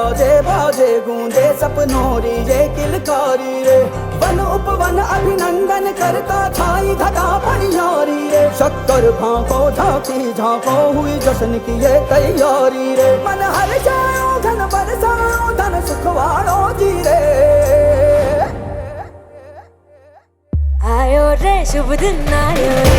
बाजे बाजे गूंजे सपनों री ये किलकारी रे। वन उपवन अभिनंदन करता छाई घटा पनियारी रे। शक्कर भांको झांकी झांको हुई जश्न की ये तैयारी रे। मन हर जाओ धन बरसाओ धन सुखवाड़ो जी रे। आयो रे शुभ दिन आयो रे।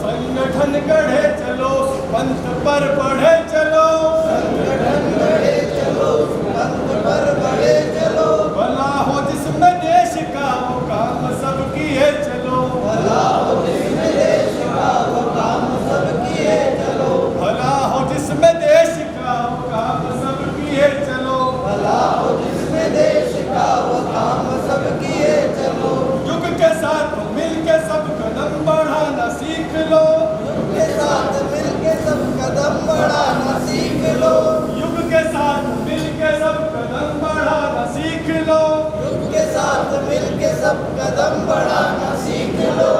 संगठन गढ़े चलो पंथ पर बढ़े चलो। संगठन गढ़े चलो पंथ पर बढ़े चलो। भला हो जिसमें देश का वो काम सब किए चलो। भला हो जिसमें देश का वो काम सब किए चलो। भला हो जिसमें देश का वो काम सब किए चलो। भला हो जिसमें देश का वो काम सब किए चलो। युग के साथ मिल के सब कदम बढ़ाना सीख लो। युग के साथ मिल के सब कदम बढ़ाना सीख लो। युग के साथ मिल के सब कदम बढ़ाना सीख लो। युग के साथ मिल के सब कदम बढ़ाना सीख लो।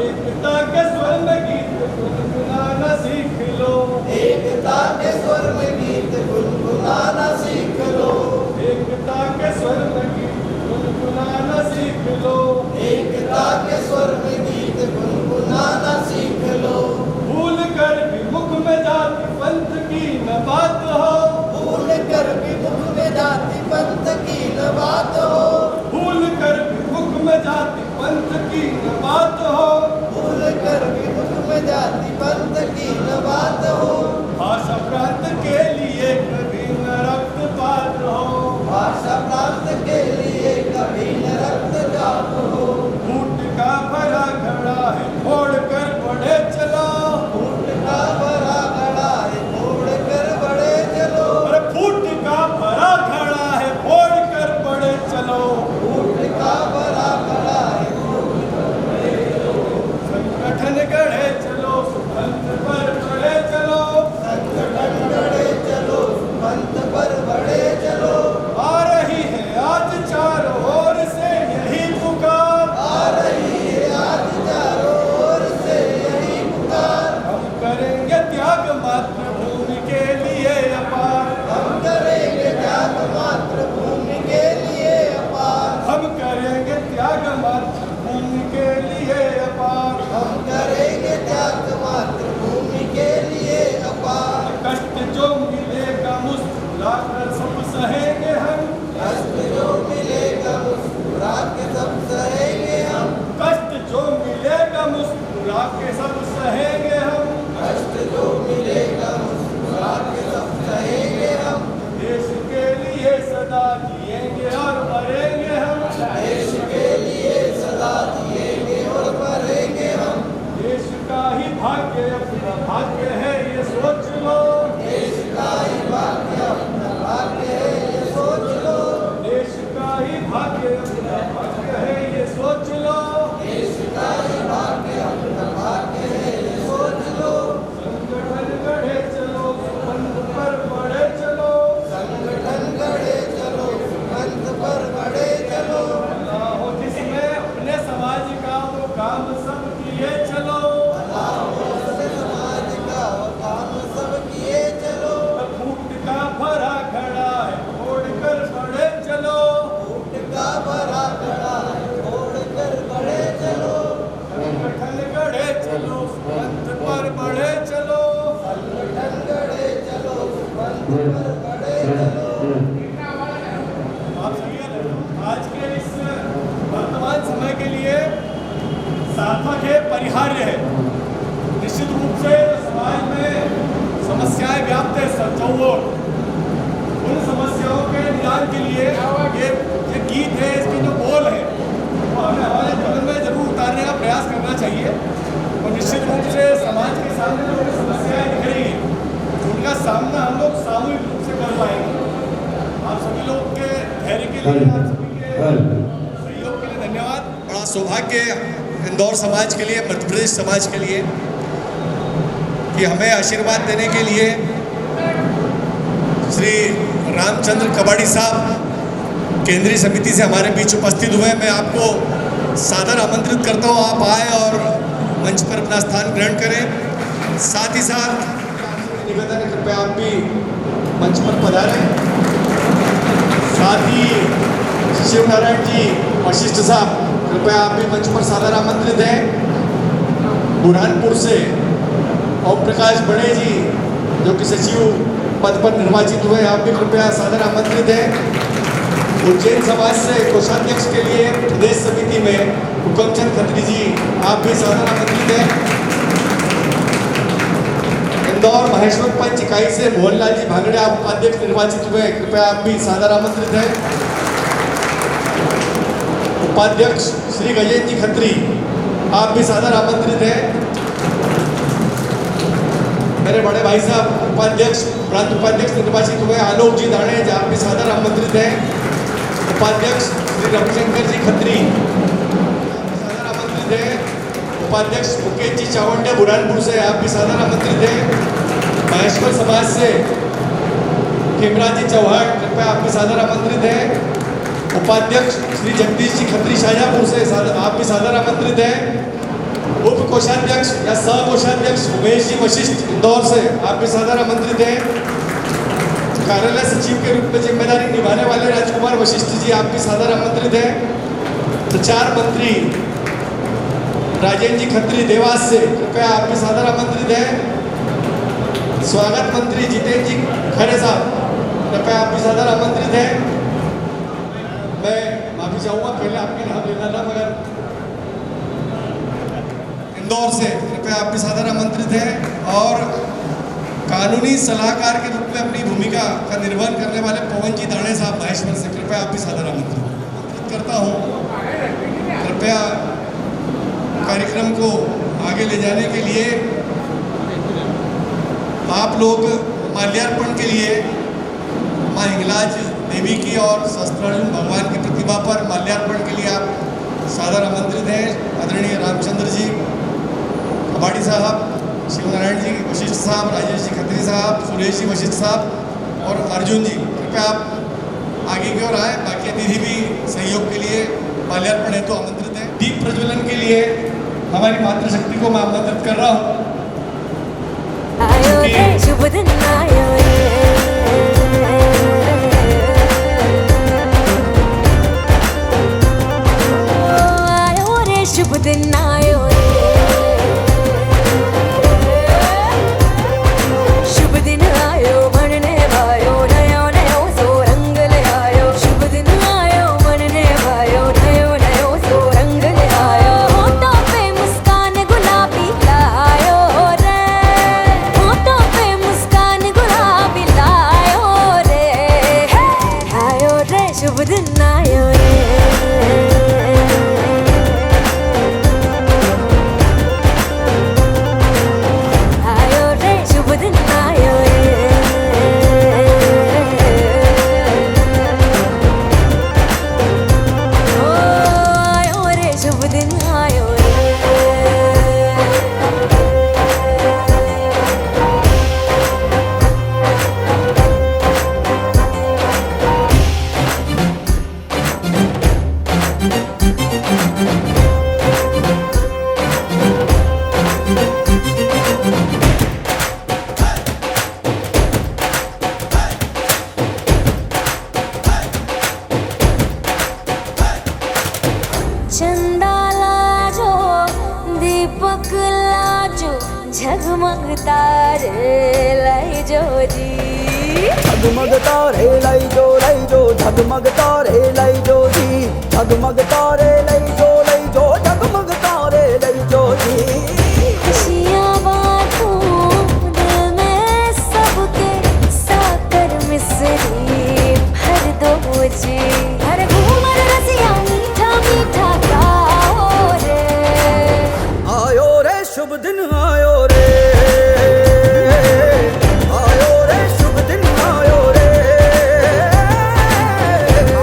एकता के स्वर में गीत गुनगुनाना सीख लो। एकता के स्वर में गीत गुनगुनाना सीख लो। एकता के स्वर में गीत गुनगुनाना सीख लो। एकता के स्वर में गीत गुनगुनाना सीख लो। भूल कर भी मुख में जाति पंथ की न बात हो। भूल कर भी मुख में जाति पंथ की न बात हो। भूल कर भी मुख में जाति पंथ की न बात हो। भूल कर भी मुख में जाति पंथ की न बात हो। भाषा प्रांत के लिए कभी न रक्तपात हो। भाषा प्रांत के लिए कभी न रक्तपात हो। फूट का भरा घड़ा है फोड़ कर बढ़े चलो। फूट का भरा घड़ा है फोड़ कर बढ़े चलो। अरे फूट का भरा घड़ा है फोड़ कर बढ़े चलो। फूट का भरा घड़ा है फोड़ कर बढ़े चलो। संगठन गढ़े चलो पंथ पर बढ़े चलो। संगठन गढ़े चलो पंथ पर बढ़े चलो। आ रही है आज चारों ओर से यही पुकार। आ रही है आज चारों ओर से यही पुकार। हम करेंगे त्याग मातृभूमि के लिए अपार। हम करेंगे त्याग मातृभूमि के लिए अपार। हम करेंगे त्याग मातृभूमि के लिए अपार। हम करेंगे त्याग मातृभूमि के लिए अपार। कष्ट जो मिलेगा मुस्कुरा कर सब सहेंगे हम। कष्ट जो मिलेगा मुस्कुरा के सब सहेंगे हम। कष्ट जो मिलेगा मुस्कुरा के सब सहेंगे हम। कष्ट जो मिलेगा मुस्कुरा के सब सहेंगे हम। देश के लिए सदा जिएंगे और मरेंगे हम। देश के लिए सदा जिएंगे और मरेंगे हम। देश का ही भाग्य अपना भाग्य है ये सोच लो। देश का ही भाग्य अपना भाग्य है ये सोच लो। देश का ही भाग्य अपना भाग्य है ये सोच लो। देश का ही भाग्य अपना भाग्य है ये सोच लो। संगठन गढ़े चलो पंथ पर बढ़े चलो। संगठन गढ़े चलो पंथ पर बढ़े चलो। भला हो जिसमें अपने समाज का वो काम सब किए चलो। भला हो जिसमें समाज का वो काम सब किए चलो। फूट का भरा घड़ा है फोड़ कर बढ़े चलो। फूट का भरा घड़ा है फोड़ कर बढ़े चलो। संगठन गढ़े चलो पंथ पर बढ़े चलो। संगठन गढ़े चलो पंथ पर बढ़े चलो। आप सभी आज के इस वर्तमान समय के लिए सार्थक है, परिहार्य है। निश्चित रूप से समाज में समस्याएं व्याप्त है चौओर। उन समस्याओं के निदान के लिए ये गीत है, इसके जो बोल है वो हमें हमारे जीवन में जरूर उतारने का प्रयास करना चाहिए। और निश्चित रूप से समाज के सामने जो समस्याएं दिख रही हैं उनका सामना हम लोग सामूहिक रूप से कर पाएंगे। आप सभी लोग के धैर्य के लिए, आप सभी के सहयोग के लिए धन्यवाद। बड़ा सौभाग्य इंदौर समाज के लिए, मध्य प्रदेश समाज के लिए कि हमें आशीर्वाद देने के लिए श्री रामचंद्र कबाड़ी साहब केंद्रीय समिति से हमारे बीच उपस्थित हुए। मैं आपको सादर आमंत्रित करता हूँ, आप आए और मंच पर अपना स्थान ग्रहण करें। साथ ही साथ निवेदन है, कृपया आप भी मंच पर पधारें। साथ ही शिव नारायण जी वशिष्ठ साहब, कृपया आप भी मंच पर सादर आमंत्रित हैं। बुरहानपुर से ओम प्रकाश बड़े जी, जो कि सचिव पद पर निर्वाचित हुए, आप भी कृपया सादर आमंत्रित हैं। उज्जैन समाज से कोषाध्यक्ष के लिए प्रदेश समिति में हुक्मचंद खत्री जी, आप भी सादर आमंत्रित हैं। इंदौर महेश्वर पंच इकाई से मोहनलाल जी भांगड़े, आप उपाध्यक्ष निर्वाचित हुए, कृपया आप भी सादर आमंत्रित हैं। उपाध्यक्ष श्री गजेंद्र जी खत्री, आप भी सादर आमंत्रित हैं। मेरे बड़े भाई साहब उपाध्यक्ष प्रांत उपाध्यक्ष निर्वाचित हुए आलोक जी दाणे, आप भी सादर आमंत्रित हैं। उपाध्यक्ष श्री रविशंकर जी खत्री, सादर आमंत्रित हैं। उपाध्यक्ष मुकेश जी चावंडे बुरहानपुर से, आप भी सादर आमंत्रित हैं। महेश्वर समाज से खेमराज जी चौहान, कृपया आप भी सादर आमंत्रित हैं। उपाध्यक्ष श्री जगदीश जी खत्री शाहजहाँपुर से, आप भी सादर आमंत्रित हैं। उप कोषाध्यक्ष या सह कोषाध्यक्ष उमेश जी वशिष्ठ इंदौर से, आप भी सादर आमंत्रित हैं। कार्यालय सचिव के रूप में जिम्मेदारी निभाने वाले राजकुमार वशिष्ठ जी, आप भी सादर आमंत्रित हैं। प्रचार मंत्री राजेंद्र जी खत्री देवास से, कृपया आप भी सादर आमंत्रित हैं। स्वागत मंत्री जितेंद्र जी खरे साहब, कृपया आप भी सादर आमंत्रित हैं। मैं माफी चाहूँगा, पहले आपके नाम लेना था, मगर इंदौर से कृपया आप भी सादर आमंत्रित हैं। और कानूनी सलाहकार के रूप में अपनी भूमिका का निर्वहन करने वाले पवन जी दाणे साहब महेश्वर से, कृपया आप भी सादर आमंत्रित करता हूँ। कृपया कार्यक्रम को आगे ले जाने के लिए आप लोग माल्यार्पण के लिए माँ हिंगलाज देवी की और शस्त्रार्जुन भगवान की प्रतिमा पर माल्यार्पण के लिए आप सादर आमंत्रित हैं। आदरणीय रामचंद्र जी कबाड़ी साहब, शिवनारायण जी वशिष्ठ साहब, राजेश जी खत्री साहब, सुरेश जी वशिष्ठ साहब और अर्जुन जी, कृपया आप आगे की ओर आए। बाकी अतिथि भी सहयोग के लिए माल्यार्पण हेतु आमंत्रित हैं। दीप प्रज्वलन के लिए हमारी मातृशक्ति को मैं आमंत्रित कर रहा हूँ। आयो रे शुभ दिन आयो रे, आयो रे शुभ दिन आयो रे, शुभ दिन आयो बनने भायो, नयो नयो सो रंग ले आयो। शुभ दिन आयो बनने भायो, नयो नयो सो रंग ले आयो। होठों पे मुस्कान गुलाबी लायो रे, होठों पे मुस्कान गुलाबी लायो रे, आयो रे शुभ दिन आयो रे, आयो रे शुभ दिन आयो रे, ओ आयो रे शुभ दिन आयो रे। चंदा लाजो दीपक लाजो, झगमग तारे लाई जो जी, झगमग तारे लाई जो झगमग तारे लाई जो जी, झगमग तारे लाई जो झगमग तारे लाई जो जी। खुशियाँ बांटूं दिल में सबके, साकर मिसरी भर दो जी। अरे घूमर रसिया मीठा मीठा गाओ रे, आयो रे शुभ दिन आयो रे, आयो रे शुभ दिन आयो रे,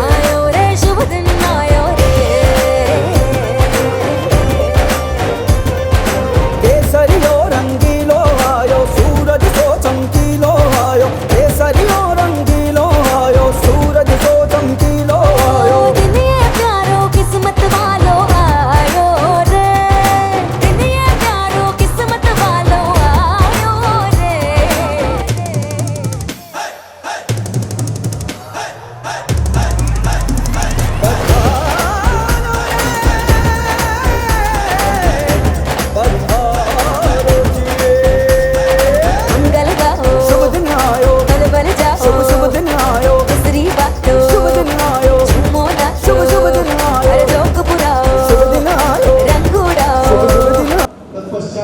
आयो रे शुभ दिन आयो रे। केसरियो रंगीलो आयो, सूरज सो चमकीलो आयो, केसरियो रंगीलो आयो, सूरज सो चमकीलो आयो। दिन ये प्यारो किस्मत वालो आयो रे, दिन ये प्यारो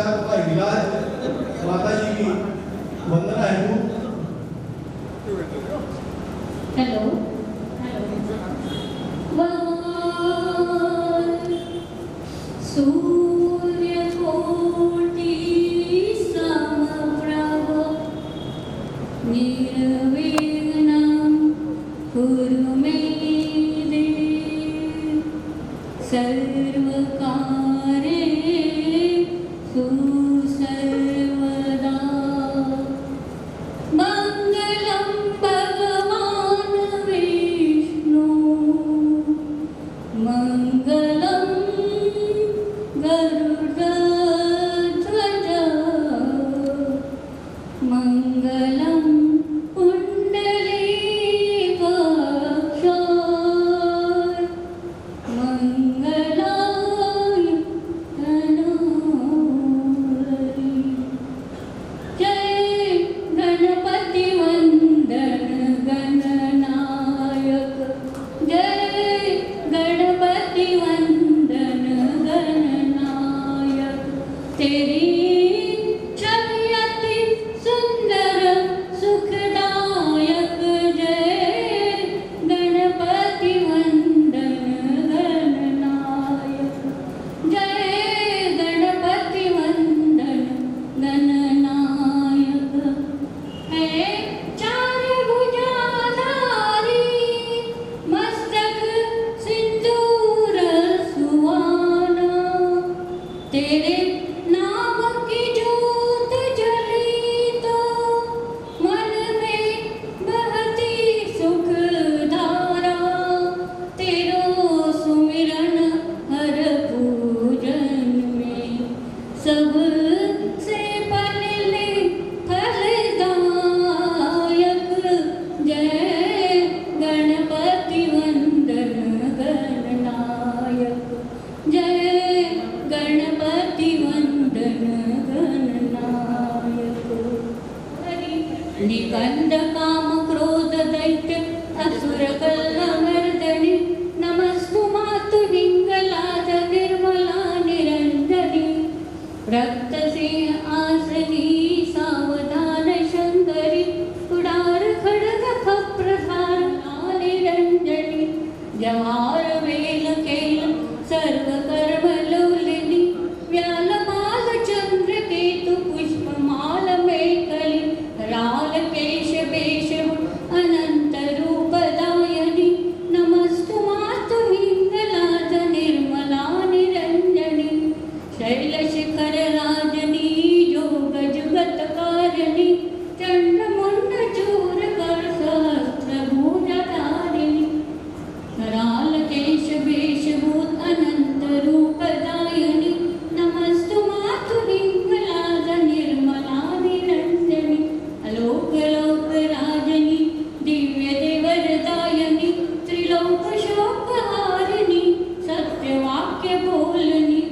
आपका इलाज माता जी की वंदना हेतु। हेलो सूर्यकोटि समप्रभ निर्विघ्नं कुरु मे देव सर्वकार्येषु सर्वदा मङ्गलं भगवान् विष्णु मङ्गलं गरुडध्वज मङ्गलं पुण्डरीकाक्ष मङ्गलाय तनोहरि जय गणपति वंदन गणनायक जय गणपति वंदन गणनायक तेरी छवि अति सुंदर सुखदायक जय गणपति वंदन गणनायक जय गणपति वंदन गणनायक है चार भुजाधारी मस्तक सिंदूर सुहाना तेरे नाम की जोत जली तो मन में बहती सुख धारा तेरो सुमिरन हर पूजन में सब से पहले फलदायक जय गणपति वंदन गणनायक जय गणपति वंदन गणनायक निकंद काम क्रोध दैत्य असुर कलमर्दनि नमस्तु मातु हिंगलाज निर्मला निरंजनी रक्त सिंह आसनी सावधान शंकरी उडार खड़ग खप्रधार निरंजनी जवार वेल केल सर्व कर्म लोलिनी व्यालमाल चंद्र केतु पुष्पमाल मेखली राल केश वेश अनंत रूप दायनी नमस्तु मातु हिंगलाज निर्मला निरंजनी शैल शिखर राजनी योग जुगत कारिणी चंड मुंड चूर कर सहस्त्र भुजधारिणी कराल केश वेशभूत अनंत रूप दायिनी नमस्तु मातु हिंगलाज निर्मला निरंजनी अलोक लोक राजनी दिव्य देवरदायिनी त्रिलोक शोक हारिणी सत्य वाक्य बोलनी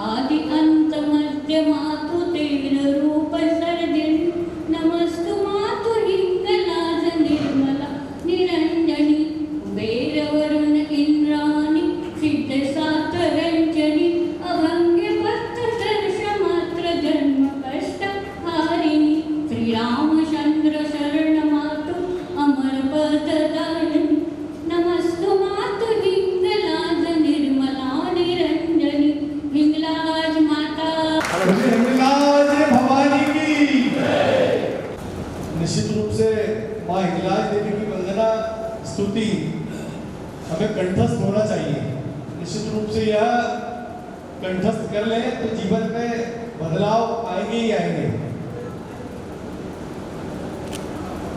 आदि अंत मध्य मातु तेर रूप सर्जिनी नमस्तु मातु हिंगलाज निर्मला निरंजनी कुबेर वरुण इंद्राणी सिद्ध सात रंजनी अभंग्य भक्त दर्श मात्र जन्म कष्ट हारिणी श्री रामचंद्र शरण मातु अमर पद दायिनी नमस्तु मातु हिंगलाज निर्मला निरंजनी हिंगलाज माता हिंगलाज भवानी की निश्चित रूप से माँ हिंगलाज देवी की वंदना स्तुति हमें कंठस्थ होना चाहिए। निश्चित रूप से यह कंठस्थ कर लें तो जीवन में बदलाव आएंगे ही आएंगे।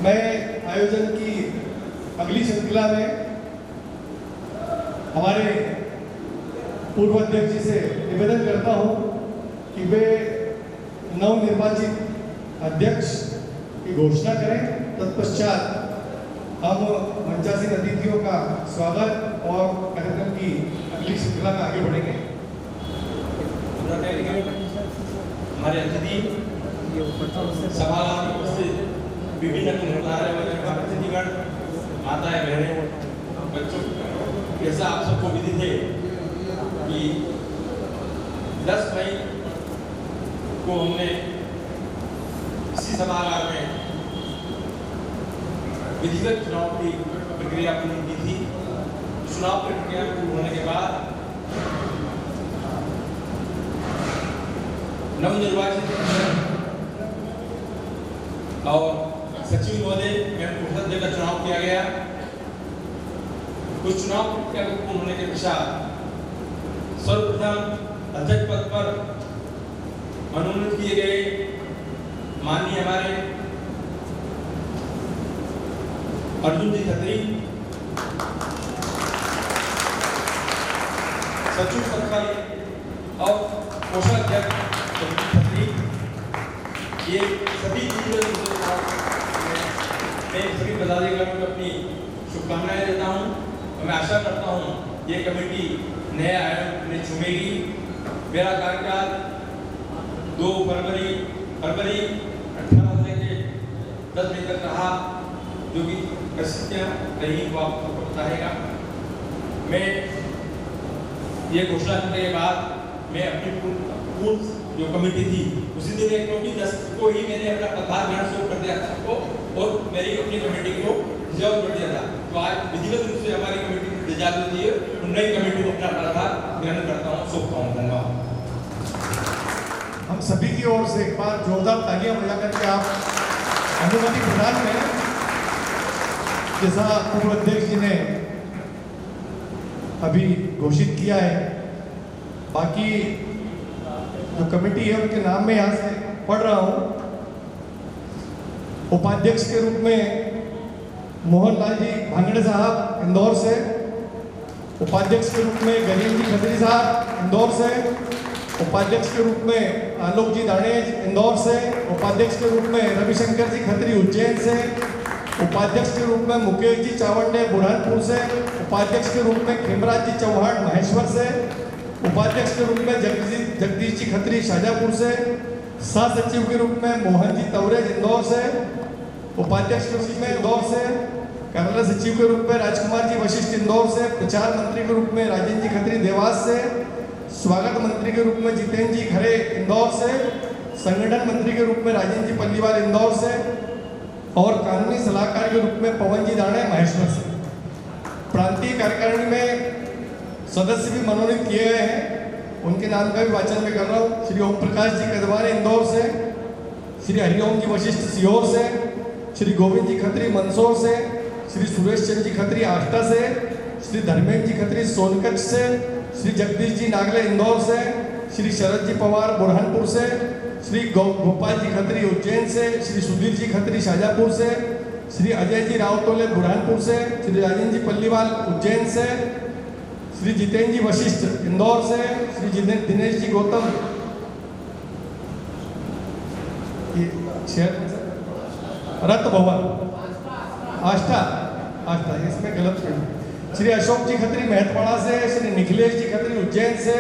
मैं आयोजन की अगली श्रृंखला में हमारे पूर्व अध्यक्ष जी से निवेदन करता हूं कि वे नवनिर्वाचित अध्यक्ष की घोषणा करें। तत्पश्चात हम मंचासीन अतिथियों का स्वागत और कार्यक्रम की अगली श्रृंखला में आगे बढ़ेंगे। हमारे अतिथि सभा में उपस्थित विभिन्न अतिथिगण, माताएं, बहनें, बच्चों, जैसा आप सबको विदित है कि 10 मई को हमने इसी सभागार में विधिवत चुनाव की प्रक्रिया पूर्ण की थी। चुनाव प्रक्रिया पूर्ण होने के बाद नवनिर्वाचित और सचिव महोदय में परिषद का चुनाव किया गया। उस चुनाव प्रक्रिया को पूर्ण होने के पश्चात सर्वप्रथम अध्यक्ष पद पर मनोनीत किए गए माननीय हमारे अर्जुन जी खत्री, सचिव पद पर और कोषाध्यक्ष खत्री, ये सभी मैं सभी पदाधिकारियों को अपनी शुभकामनाएं देता हूं और मैं आशा करता हूं ये कमेटी नए आयाम में चुमेगी। मेरा कार्यकाल 2 फरवरी 18 से 10 मई तक रहा, जो कि प्रसिद्धियाँ रही वो आपको बताएगा। मैं ये घोषणा करने के बाद मैं अपनी पूर्ण जो कमेटी थी उसी दिन क्योंकि 10 को ही मैंने अपना पदभार ग्रहण शुरू कर दिया था और मेरी अपनी कमेटी को रिजर्व कर दिया था। तो आज विधिवत रूप से हमारी कमेटी रिजर्व होती है, नई कमेटी को अपना पदभार ग्रहण करता हूँ। शुभकामनाएं दूंगा। हम सभी की ओर से एक बार जोरदार तालियां बजा करके आप अनुमति प्रदान करें। जैसा पूर्व अध्यक्ष जी ने अभी घोषित किया है, बाकी जो कमेटी है उनके नाम में यहाँ से पढ़ रहा हूँ। उपाध्यक्ष के रूप में मोहनलाल जी भांगड़े साहब इंदौर से, उपाध्यक्ष के रूप में गरीब जी खत्री साहब इंदौर से, उपाध्यक्ष के रूप में आलोक जी दानेज इंदौर से, उपाध्यक्ष के रूप में रविशंकर जी खत्री उज्जैन से, उपाध्यक्ष के रूप में मुकेश जी चावंडे बुरहानपुर से, उपाध्यक्ष के रूप में खेमराज जी चौहान महेश्वर से, उपाध्यक्ष के रूप में जगदीश जी खत्री शाजापुर से, सह सचिव के रूप में मोहन जी तवरेज इंदौर से, उपाध्यक्ष के रूप में इंदौर से, कार्यालय सचिव के रूप में राजकुमार जी वशिष्ठ इंदौर से, प्रचार मंत्री के रूप में राजेंद्र जी खत्री देवास से, स्वागत मंत्री के रूप में जितेंद्र जी खरे इंदौर से, संगठन मंत्री के रूप में राजेंद्र जी पल्लीवाल इंदौर से और कानूनी सलाहकार के रूप में पवन जी दाणे महेश्वर से। प्रांतीय कार्यकारिणी में सदस्य भी मनोनीत किए गए हैं, उनके नाम का भी वाचन मैं कर रहा हूँ। श्री ओम प्रकाश जी कदवारे इंदौर से, श्री हरिओम जी वशिष्ठ सीहोर से, श्री गोविंद जी खत्री मंदसौर से, श्री सुरेश चंद्र जी खत्री आष्टा से, श्री धर्मेंद्र जी खत्री सोनकच्छ से, श्री जगदीश जी नागले इंदौर से, श्री शरद जी पवार बुरहानपुर से, श्री गोपाल जी खत्री उज्जैन से, श्री सुधीर जी खत्री शाजापुर से, श्री अजय जी रावतोले बुरहानपुर से, श्री राजेंद्र जी पल्लीवाल उज्जैन से, श्री जितेंद्र जी वशिष्ठ इंदौर से, श्री दिनेश जी गौतम रत भवन आष्टा इसमें गलत है। श्री अशोक जी खत्री मेहतवाड़ा से, श्री निखिलेश जी खत्री उज्जैन से,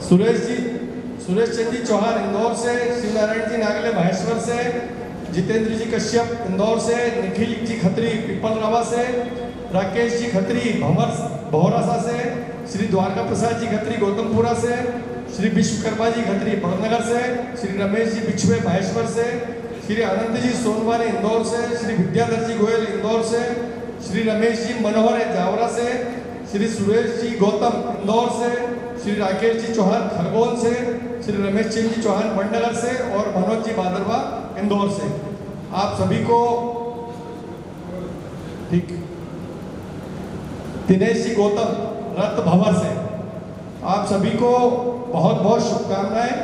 सुरेश चंद्र जी चौहान इंदौर से, श्री नारायण जी नागले महेश्वर से, जितेंद्र जी कश्यप इंदौर से, निखिल जी खत्री पिपलरावा से, राकेश जी खत्री भौरासा से, श्री द्वारका प्रसाद जी खत्री गौतमपुरा से, श्री विश्वकर्मा जी खत्री भरनगर से, श्री रमेश जी बिछुए महेश्वर से, श्री अनंत जी सोनवानी इंदौर से, श्री विद्याधर जी गोयल इंदौर से, श्री रमेश जी मनोहर जावरा से, श्री सुरेश जी गौतम इंदौर से, श्री राकेश जी चौहान खरगोन से, श्री रमेश चंद्र जी चौहान पंडगर से और मनोज जी भादरवा इंदौर से। आप सभी को ठीक दिनेश जी गौतम रत भवर से आप सभी को बहुत बहुत शुभकामनाएं।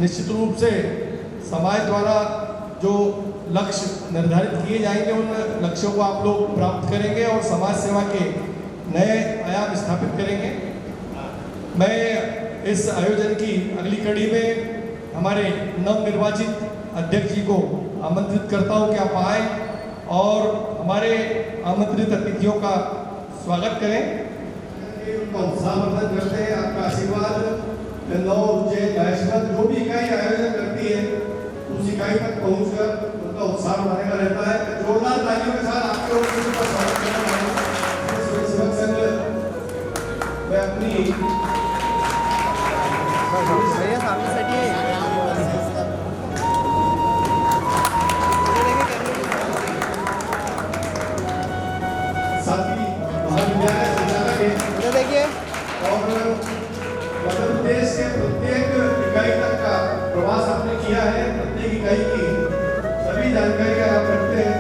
निश्चित रूप से समाज द्वारा जो लक्ष्य निर्धारित किए जाएंगे उन लक्ष्यों को आप लोग प्राप्त करेंगे और समाज सेवा के नए आयाम स्थापित करेंगे। मैं इस आयोजन की अगली कड़ी में हमारे नवनिर्वाचित अध्यक्ष जी को आमंत्रित करता हूं कि आप आए और हमारे आमंत्रित अतिथियों का स्वागत करें, उनका उत्साहवर्धन करते हैं। आपका आशीर्वाद इंदौर उज्जैन महेश्वर जो भी इकाई आयोजन करती है उस इकाई तक पहुंचकर उनका उत्साह बढ़ाने का रहता है। जोरदार तालियों के साथ आपके ओर से स्वागत करना चाहूँगा। मैं अपनी आर्मीसाठी आहे साथ ही महाविद्यालय संचालक है इधर देखिए और मध्य प्रदेश के प्रत्येक इकाई तक का प्रवास आपने किया है। प्रत्येक इकाई की सभी जानकारियां आप रखते हैं।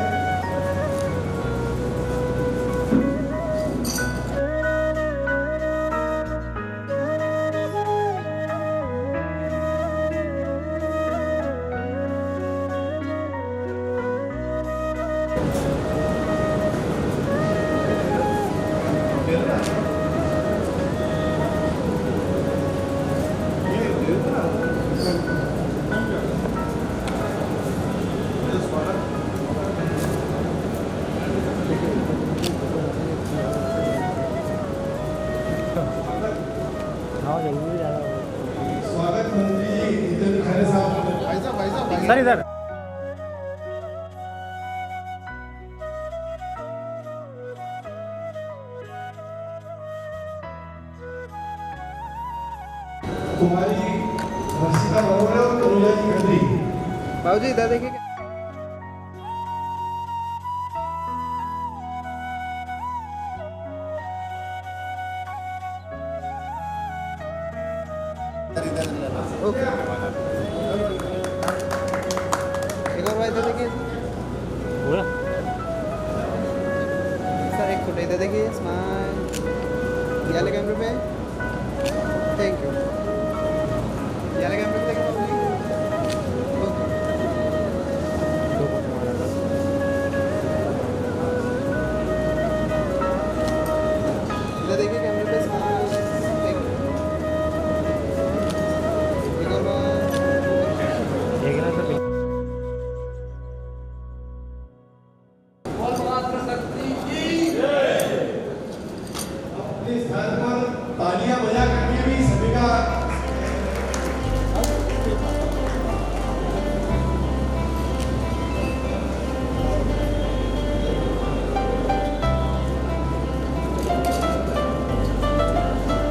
स्वागत मंत्री जी नितिन खरे साहब। सर इधर कुमारी हर्षिता बरोबर और करुणा जी खत्री। बाबूजी इधर देखिए ओके एक और बार इधर देखिए सर एक फोटो इधर देखिए स्माइल ये वाले कैमरे पे थैंक यू ये वाले कैमरे पे देखिए ओके इधर देखिए कैमरे पे स्माइल थैंक यू एक और बार अपने स्थान पर तालियां बजा करके भी सभी का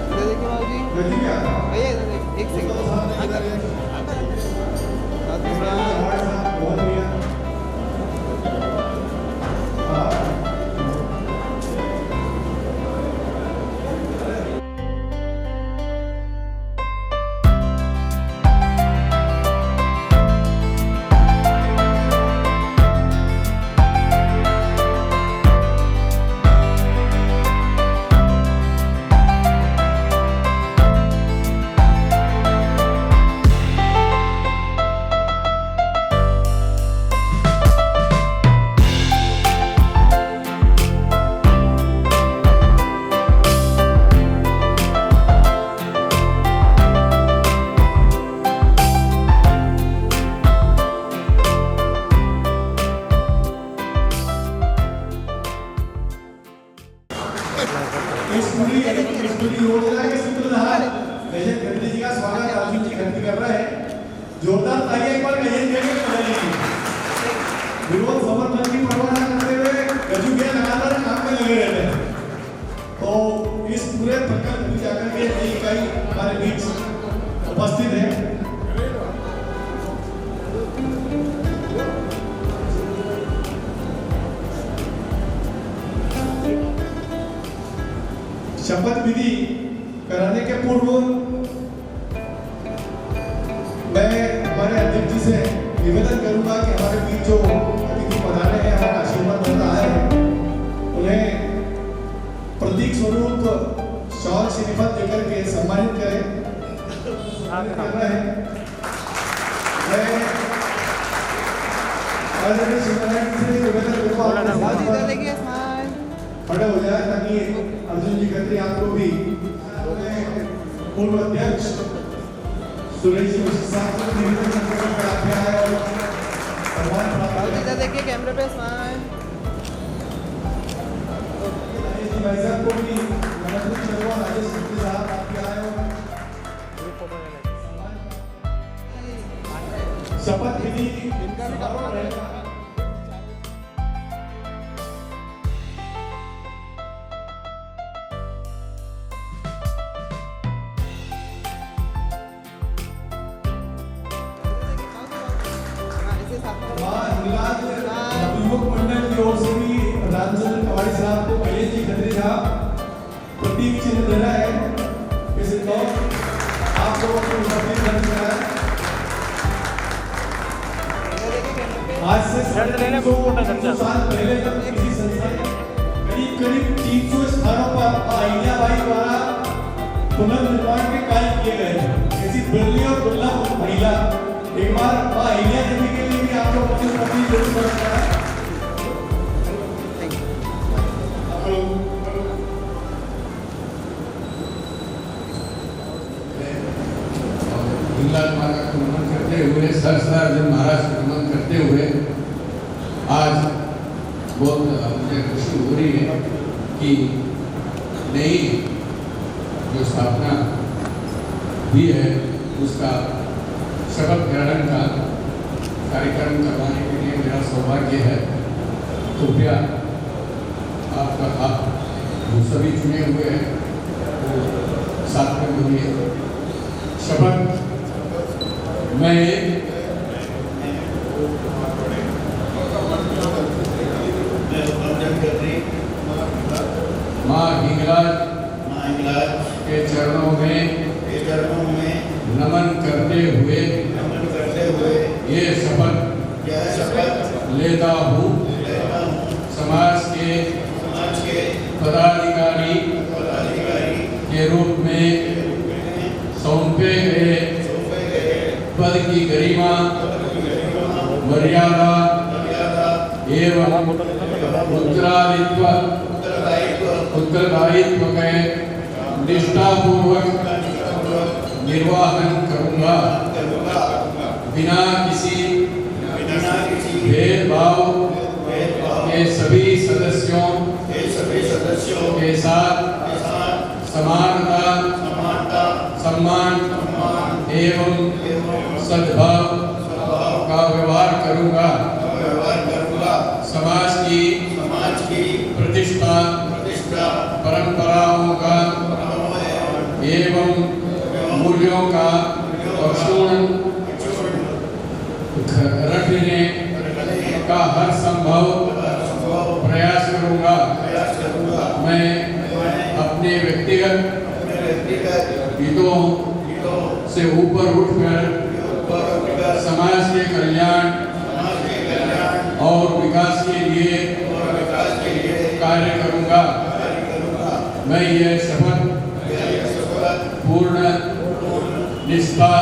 इधर देखिए बाबूजी गति क्या भैया इधर देखिए एक सेकंड साथ में हमारे साथ बहुत बढ़िया। हाँ। इस पूरी योजना के सूत्रधार मेजर खत्री जी का स्वागत अर्जुन जी खत्री कर रहे हैं। जोरदार तालियां एक बार कहिए देंगे बजाइए। विरोध समर्थन की परवाह न करते हुए गजू के लगातार काम में लगे रहते हैं। तो इस पूरे प्रकल्प में जाकर के नई इकाई हमारे बीच उपस्थित है। शपथ विधि कराने के पूर्व मैं हमारे अध्यक्ष जी से निवेदन करूंगा कि हमारे बीच जो अतिथि पधारे हैं हमारा आशीर्वाद देना है उन्हें प्रतीक स्वरूप शॉल श्रीफल देकर के सम्मानित करें। कर रहे हैं मैं आदरणीय शिवनारायण जी से निवेदन करूंगा बाबूजी इधर देखिए स्माइल खड़े हो जाए ताकि अर्जुन जी खत्री आपको भी पूर्व अध्यक्ष सुरेश जी साहब को निवेदन करने पर आप आए और सम्मान प्राप्त बाबूजी इधर देखिए कैमरे पे स्माइल करें। भाई साहब को भी नमस्ते चलो राजेश खत्री साहब आपके आए और शपथ विधि इनका भी समारोह रहेगा। मां हिंगलाज युवक मंडल की ओर से भी रामचंद्र कवाड़ी साहब को पहले जी खत्री साहब प्रतीक चिन्ह दे रहा है। किसी को आप लोगों को उपस्थित करना है। आज से 200 साल पहले तक किसी संस्था ने करीब 300 स्थानों पर अहिल्याबाई द्वारा पुनर्निर्माण के कार्य किए गए हैं। ऐसी दिल्ली और दुर्लभ महिला एक बार अहिल्या देवी के लिए भी आप लोग अपनी अपनी जरूर करना है। हिंगलाज माता को नमन करते हुए सरदार महाराज को नमन करते हुए आज बहुत मुझे खुशी हो रही है कि नई जो स्थापना हुई है उसका शपथ ग्रहण का कार्यक्रम करवाने के लिए मेरा सौभाग्य है। कृपया आपका आप जो सभी चुने हुए हैं वो साथ में बोलिए। शपथ मैं माँ हिंगलाज के चरणों में नमन करते हुए ये शपथ लेता हूँ समाज के पदाधिकारी के रूप में सौंपे गए पद की गरिमा मर्यादा एवं उत्तरदायित्व के निष्ठापूर्वक निर्वाहन करूंगा बिना किसी भेदभाव के सभी सदस्यों के साथ समानता सम्मान एवं सद्भाव का व्यवहार करूंगा। समाज की प्रतिष्ठा परंपराओं का एवं मूल्यों का अक्षुण्ण रखने का हर संभव प्रयास करूंगा। मैं अपने व्यक्तिगत हितों से ऊपर उठकर समाज के कल्याण और विकास के लिए कार्य करूंगा। मैं यह शपथ पूर्ण निष्ठा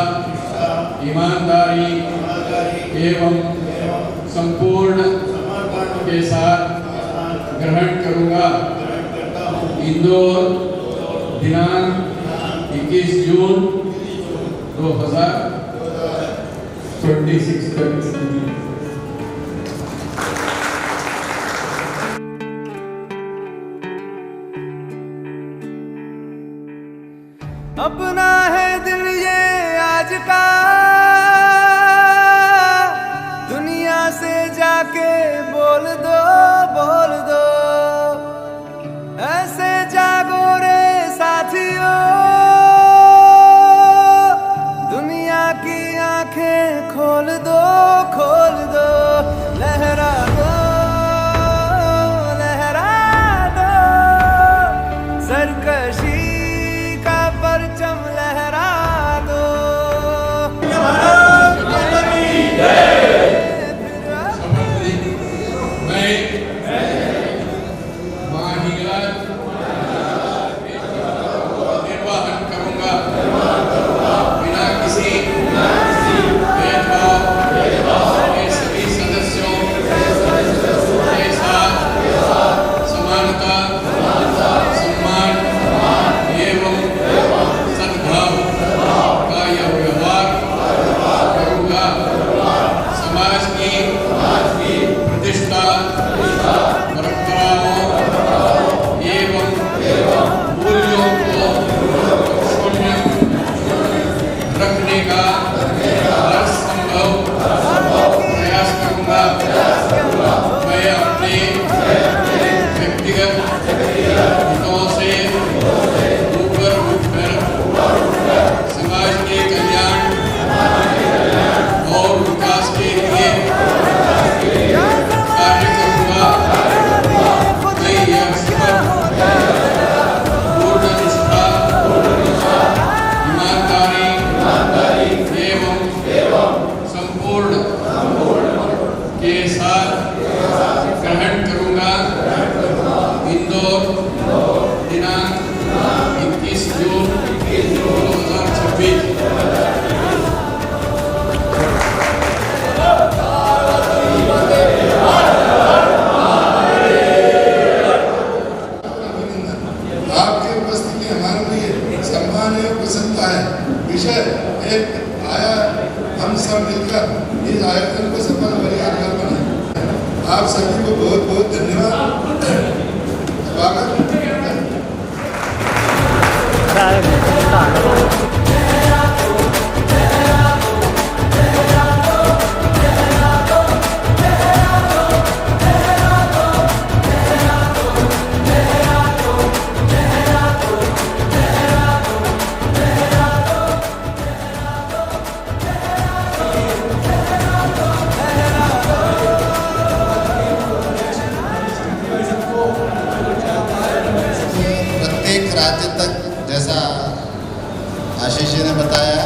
ईमानदारी एवं संपूर्ण के साथ ग्रहण करूंगा। इंदौर दिनांक 21 जून 2026 अपना है दिल ये आज का दुनिया से जाके बोल दो ऐसे जागो रे साथियों दुनिया की आंखें खोल दो लहरा दो सरकशी का परचम लहरा दो। माँ हिंगलाज निर्वाहन करूंगा बिना किसी भेदभाव के सभी सदस्यों सब मिलकर इस आयोजन को सफल और यादगार बनाए। आप सभी को बहुत बहुत धन्यवाद। स्वागत। राज्य तक, जैसा आशीष जी ने बताया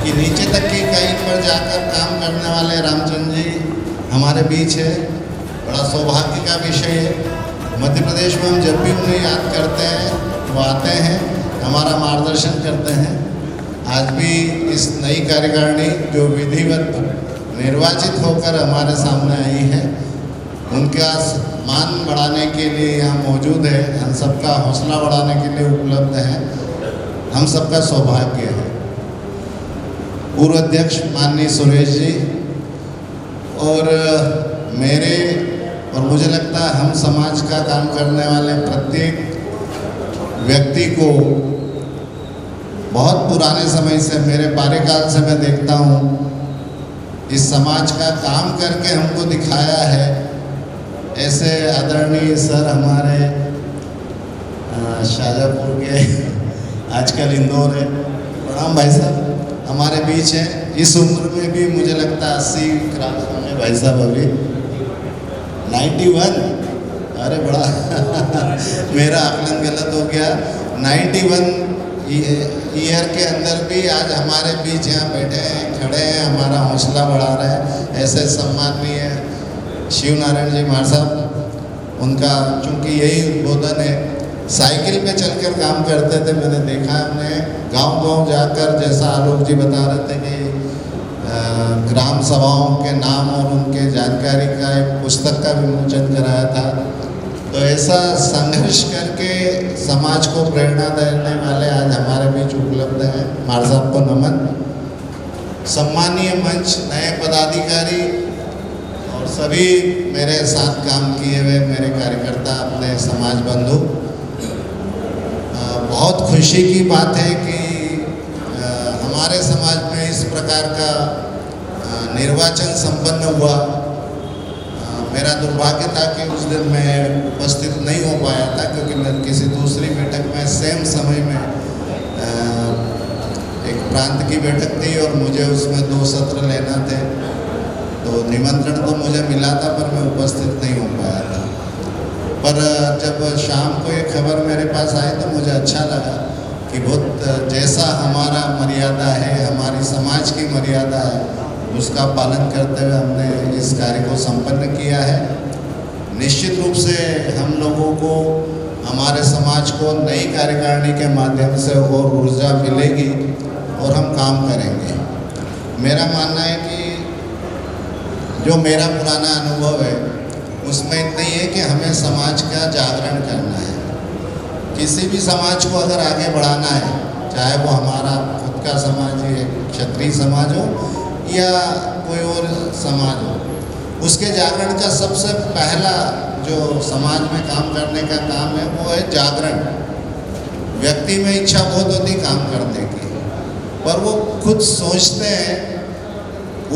कि नीचे तक की इकाई पर जाकर काम करने वाले रामचंद्र जी हमारे बीच है। बड़ा सौभाग्य का विषय है। मध्य प्रदेश में हम जब भी उन्हें याद करते हैं वो आते हैं, हमारा मार्गदर्शन करते हैं। आज भी इस नई कार्यकारिणी जो विधिवत निर्वाचित होकर हमारे सामने आई है, उनका मान बढ़ाने के लिए यहाँ मौजूद है, हम सबका हौसला बढ़ाने के लिए उपलब्ध है, हम सबका सौभाग्य है। पूर्व अध्यक्ष माननीय सुरेश जी और मेरे और मुझे लगता है हम समाज का काम करने वाले प्रत्येक व्यक्ति को बहुत पुराने समय से, मेरे कार्यकाल से मैं देखता हूँ, इस समाज का काम करके हमको दिखाया है। ऐसे आदरणीय सर हमारे शाहजहाँपुर के आजकल इंदौर है, प्रणाम भाई साहब, हमारे बीच हैं। इस उम्र में भी मुझे लगता है 80 क्रॉस होंगे भाई साहब, अभी 91, अरे बड़ा मेरा आकलन गलत हो गया। 91 ईयर के अंदर भी आज हमारे बीच यहाँ बैठे हैं, खड़े हैं, हमारा हौसला बढ़ा रहे हैं। ऐसे सम्माननीय शिव नारायण जी महाराज साहब, उनका चूँकि यही उद्बोधन है, साइकिल पे चलकर काम करते थे। मैंने देखा, हमने गांव-गांव जाकर, जैसा आलोक जी बता रहे थे कि ग्राम सभाओं के नाम और उनके जानकारी का एक पुस्तक का विमोचन कराया था। तो ऐसा संघर्ष करके समाज को प्रेरणा देने वाले आज हमारे बीच उपलब्ध हैं। महाराज साहब को नमन। सम्मानीय मंच, नए पदाधिकारी और सभी मेरे साथ काम किए हुए मेरे कार्यकर्ता, अपने समाज बंधु, बहुत खुशी की बात है कि हमारे समाज में इस प्रकार का निर्वाचन संपन्न हुआ। मेरा दुर्भाग्य था कि उस दिन मैं उपस्थित नहीं हो पाया था, क्योंकि मैं किसी दूसरी बैठक में सेम समय में एक प्रांत की बैठक थी और मुझे उसमें 2 सत्र लेना थे। तो निमंत्रण तो मुझे मिला था पर मैं उपस्थित नहीं हो पाया था। पर जब शाम को ये खबर मेरे पास आई तो मुझे अच्छा लगा कि बहुत जैसा हमारा मर्यादा है, हमारी समाज की मर्यादा है, उसका पालन करते हुए हमने इस कार्य को संपन्न किया है। निश्चित रूप से हम लोगों को, हमारे समाज को नई कार्यकारिणी के माध्यम से और ऊर्जा मिलेगी और हम काम करेंगे। मेरा मानना है कि जो मेरा पुराना अनुभव है उसमें इतना ही है कि हमें समाज का जागरण करना है। किसी भी समाज को अगर आगे बढ़ाना है, चाहे वो हमारा खुद का समाज है, क्षत्रिय समाज हो या कोई और समाज हो, उसके जागरण का सबसे पहला जो समाज में काम करने का काम है वो है जागरण। व्यक्ति में इच्छा बहुत होती काम करने की, पर वो खुद सोचते हैं,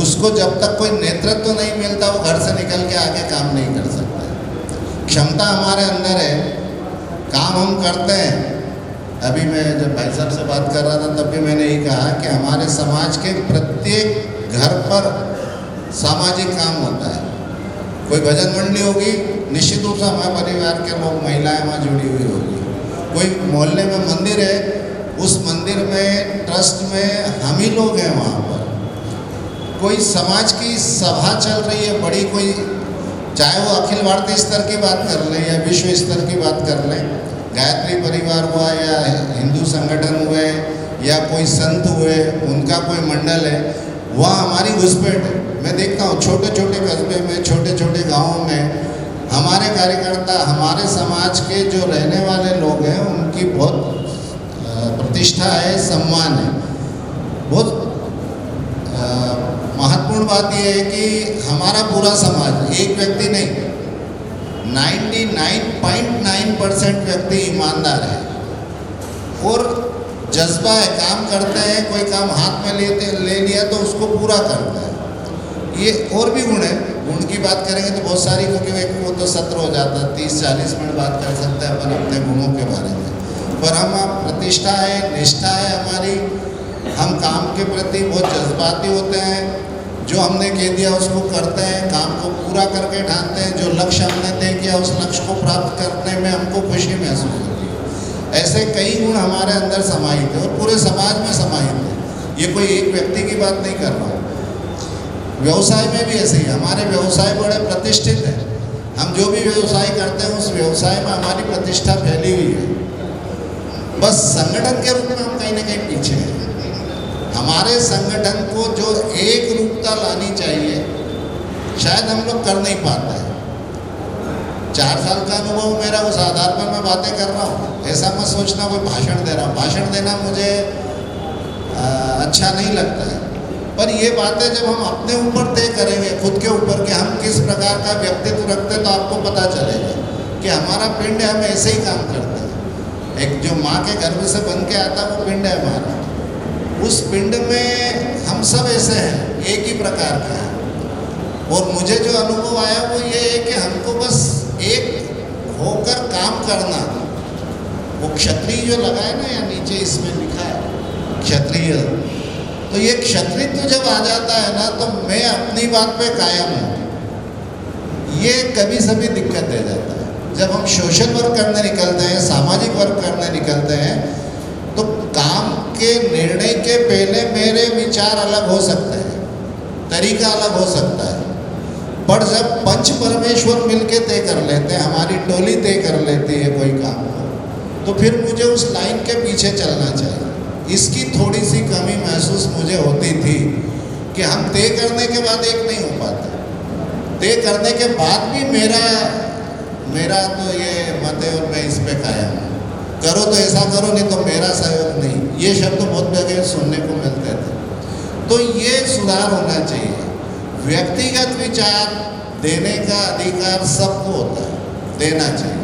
उसको जब तक कोई नेतृत्व तो नहीं मिलता वो घर से निकल के आगे काम नहीं कर सकता। क्षमता हमारे अंदर है, काम हम करते हैं। अभी मैं जब भाई साहब से बात कर रहा था तब भी मैंने यही कहा कि हमारे समाज के प्रत्येक घर पर सामाजिक काम होता है। कोई भजन मंडली होगी, निश्चित रूप से हमारे परिवार के लोग, महिलाएं वहाँ जुड़ी हुई होगी। कोई मोहल्ले में मंदिर है, उस मंदिर में, ट्रस्ट में हम ही लोग हैं वहाँ पर। कोई समाज की सभा चल रही है बड़ी, कोई चाहे वो अखिल भारतीय स्तर की बात कर लें या विश्व स्तर की बात कर लें, गायत्री परिवार हुआ या हिंदू संगठन हुए या कोई संत हुए, उनका कोई मंडल है, वहाँ हमारी घुसपैठ है। मैं देखता हूँ छोटे छोटे कस्बे में, छोटे छोटे गाँवों में हमारे कार्यकर्ता, हमारे समाज के जो रहने वाले लोग हैं, उनकी बहुत प्रतिष्ठा है, सम्मान है। बहुत महत्वपूर्ण बात यह है कि हमारा पूरा समाज, एक व्यक्ति नहीं, 99.9% व्यक्ति ईमानदार है और जज्बा है, काम करते हैं, कोई काम हाथ में ले लिया तो उसको पूरा करता है। ये और भी गुण है, गुण की बात करेंगे तो बहुत सारी, क्योंकि वो तो सत्र हो जाता है, 30-40 मिनट बात कर सकते हैं अपन अपने गुणों के बारे में। पर हम प्रतिष्ठा है, निष्ठा है हमारी, हम काम के प्रति बहुत जज्बाती होते हैं, जो हमने कह दिया उसको करते हैं, काम को पूरा करके ढांढते हैं, जो लक्ष्य हमने तय किया उस लक्ष्य को प्राप्त करने में हमको खुशी महसूस होती है। ऐसे कई गुण हमारे अंदर समाहित है और पूरे समाज में समाहित है। ये कोई एक व्यक्ति की बात नहीं कर रहा हूँ। व्यवसाय में भी ऐसे ही, हमारे व्यवसाय बड़े प्रतिष्ठित हैं। हम जो भी व्यवसाय करते हैं उस व्यवसाय में हमारी प्रतिष्ठा फैली हुई है, बस संगठन के रूप में हम कहीं ना कहीं पीछे हैं। हमारे संगठन को जो एक रूपता लानी चाहिए शायद हम लोग कर नहीं पाते हैं। 4 साल का अनुभव मेरा, उस आधार पर मैं बातें कर रहा हूँ। ऐसा मत सोचना कोई भाषण दे रहा हूँ, भाषण देना मुझे अच्छा नहीं लगता है, पर ये बातें जब हम अपने ऊपर तय करेंगे, खुद के ऊपर, कि हम किस प्रकार का व्यक्तित्व रखते हैं, तो आपको पता चलेगा कि हमारा पिंड है, हम ऐसे ही काम करते हैं। एक जो माँ के गर्भ से बन के आता वो पिंड है हमारा, उस पिंड में हम सब ऐसे हैं, एक ही प्रकार के हैं। और मुझे जो अनुभव आया वो ये है कि हमको बस एक होकर काम करना। वो क्षत्रिय जो लगा है ना, या नीचे इसमें लिखा है क्षत्रिय, तो ये क्षत्रित्व जब आ जाता है ना, तो मैं अपनी बात पे कायम हूँ, ये कभी सभी दिक्कत दे जाता है। जब हम सोशल वर्क करने निकलते हैं, सामाजिक वर्क करने निकलते हैं, तो काम के निर्णय के पहले मेरे विचार अलग हो सकते हैं, तरीका अलग हो सकता है, पर जब पंच परमेश्वर मिलके तय कर लेते हैं, हमारी टोली तय कर लेती है कोई काम को, तो फिर मुझे उस लाइन के पीछे चलना चाहिए। इसकी थोड़ी सी कमी महसूस मुझे होती थी कि हम तय करने के बाद एक नहीं हो पाते। तय करने के बाद भी मेरा तो ये मत है और मैं इस पे कायम हूँ, करो तो ऐसा करो, नहीं तो मेरा सहयोग नहीं। ये शब्द बहुत जगह सुनने को मिलते थे, तो ये सुधार होना चाहिए। व्यक्तिगत विचार देने का अधिकार सबको होता है, देना चाहिए,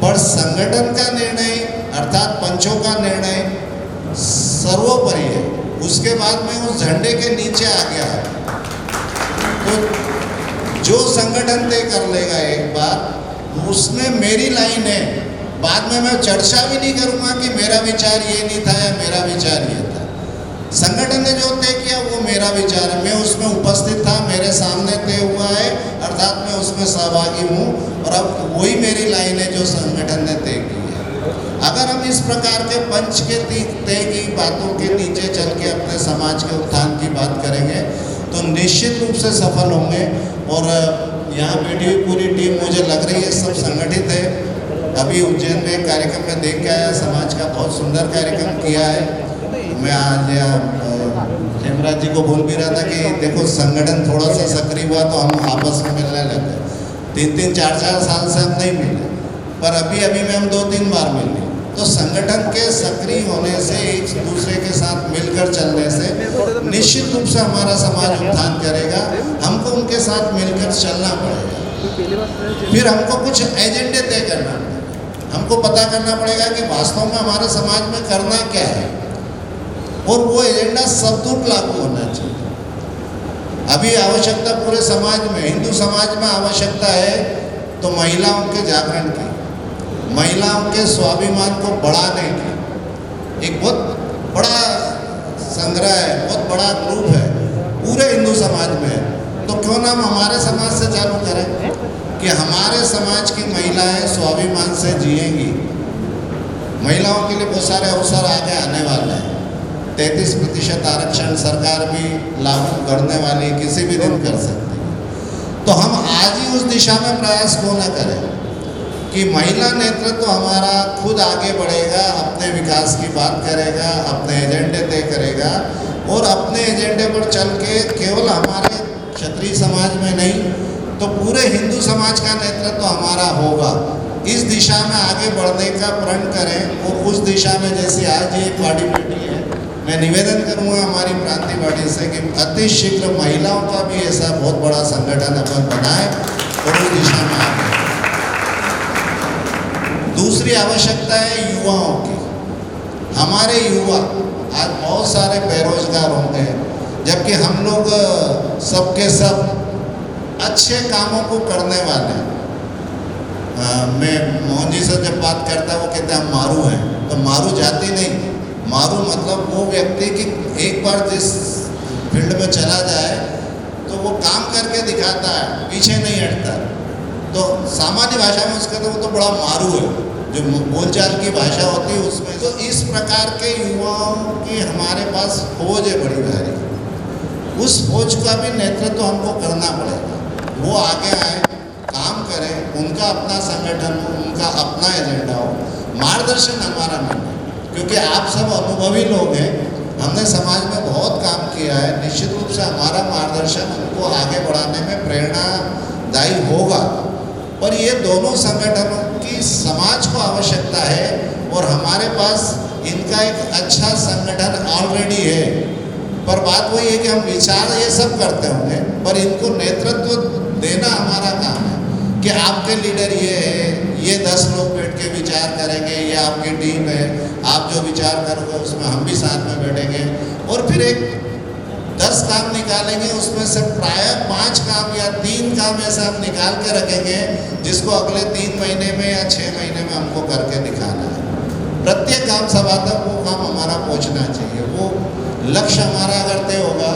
पर संगठन का निर्णय अर्थात पंचों का निर्णय सर्वोपरि है। उसके बाद मैं उस झंडे के नीचे आ गया, तो जो संगठन तय कर लेगा एक बार, उसमें मेरी लाइन है। बाद में मैं चर्चा भी नहीं करूँगा कि मेरा विचार ये नहीं था या मेरा विचार ये था। संगठन ने जो तय किया वो मेरा विचार है, मैं उसमें उपस्थित था, मेरे सामने तय हुआ है, अर्थात मैं उसमें सहभागी हूँ, और अब वही मेरी लाइन है जो संगठन ने तय की है। अगर हम इस प्रकार के पंच के तय की बातों के नीचे चल के अपने समाज के उत्थान की बात करेंगे तो निश्चित रूप से सफल होंगे। और यहाँ बैठी हुई पूरी टीम मुझे लग रही है सब संगठित है। अभी उज्जैन में एक कार्यक्रम में देख के आया, समाज का बहुत सुंदर कार्यक्रम किया है। मैं आज हेमराज जी को बोल भी रहा था कि देखो संगठन थोड़ा सा सक्रिय हुआ तो हम आपस में मिलने लगे। 3-3, 4-4 साल से हम नहीं मिले, पर अभी में हम 2-3 बार मिले। तो संगठन के सक्रिय होने से, एक दूसरे के साथ मिलकर चलने से निश्चित रूप से हमारा समाज उत्थान करेगा। हमको उनके साथ मिलकर चलना पड़ेगा। फिर हमको कुछ एजेंडे तय करना पड़ेगा, हमको पता करना पड़ेगा कि वास्तव में हमारे समाज में करना क्या है, और वो एजेंडा सबदूर लागू होना चाहिए। अभी आवश्यकता पूरे समाज में, हिंदू समाज में आवश्यकता है तो महिलाओं के जागरण की, महिलाओं के स्वाभिमान को बढ़ाने की। एक बहुत बड़ा संग्रह है, बहुत बड़ा ग्रुप है पूरे हिंदू समाज में, तो क्यों ना हम हमारे समाज से चालू करें कि हमारे समाज की महिलाएं स्वाभिमान से जिएंगी। महिलाओं के लिए बहुत सारे अवसर आगे आने वाले हैं। 33% आरक्षण सरकार भी लागू करने वाली, किसी भी दिन कर सकती है। तो हम आज ही उस दिशा में प्रयास क्यों न करें कि महिला नेतृत्व हमारा खुद आगे बढ़ेगा, अपने विकास की बात करेगा, अपने एजेंडे तय करेगा, और अपने एजेंडे पर चल के केवल हमारे क्षत्रिय समाज में नहीं तो पूरे हिंदू समाज का नेतृत्व हमारा होगा। इस दिशा में आगे बढ़ने का प्रण करें, और उस दिशा में जैसे आज ये बॉडी बैठी है मैं निवेदन करूंगा हमारी प्रांतीय पार्टी से कि अति शीघ्र महिलाओं का भी ऐसा बहुत बड़ा संगठन अपन बनाए और उस दिशा में आगे। दूसरी आवश्यकता है युवाओं की। हमारे युवा आज बहुत सारे बेरोजगार होंगे, जबकि हम लोग सबके सब अच्छे कामों को करने वाले हैं। मैं मोहन जी से जब बात करता वो कहते हैं हम मारू हैं, तो मारू जाति नहीं, मारू मतलब वो व्यक्ति कि एक बार जिस फील्ड में चला जाए तो वो काम करके दिखाता है, पीछे नहीं हटता। तो सामान्य भाषा में उसका तो वो तो बड़ा मारू है, जो बोलचाल की भाषा होती है उसमें। तो इस प्रकार के युवाओं की हमारे पास फौज है बड़ी भारी। उस फौज का भी नेतृत्व हमको करना पड़ेगा। वो आगे आए, काम करें, उनका अपना संगठन हो, उनका अपना एजेंडा हो, मार्गदर्शन हमारा मिले, क्योंकि आप सब अनुभवी लोग हैं, हमने समाज में बहुत काम किया है। निश्चित रूप से हमारा मार्गदर्शन उनको आगे बढ़ाने में प्रेरणादायी होगा। और ये दोनों संगठनों की समाज को आवश्यकता है और हमारे पास इनका एक अच्छा संगठन ऑलरेडी है। पर बात वही है कि हम विचार ये सब करते होंगे, पर इनको नेतृत्व देना हमारा काम है कि आपके लीडर ये है, ये 10 लोग बैठ के विचार करेंगे, ये आपकी टीम है, आप जो विचार करोगे उसमें हम भी साथ में बैठेंगे और फिर एक 10 काम निकालेंगे, उसमें से प्राय 5 काम या 3 काम ऐसा हम निकाल के रखेंगे जिसको अगले 3 महीने में या 6 महीने में हमको करके दिखाना है। प्रत्येक काम सभा तक वो काम हमारा पहुंचना चाहिए। वो लक्ष्य हमारा अगर तय होगा,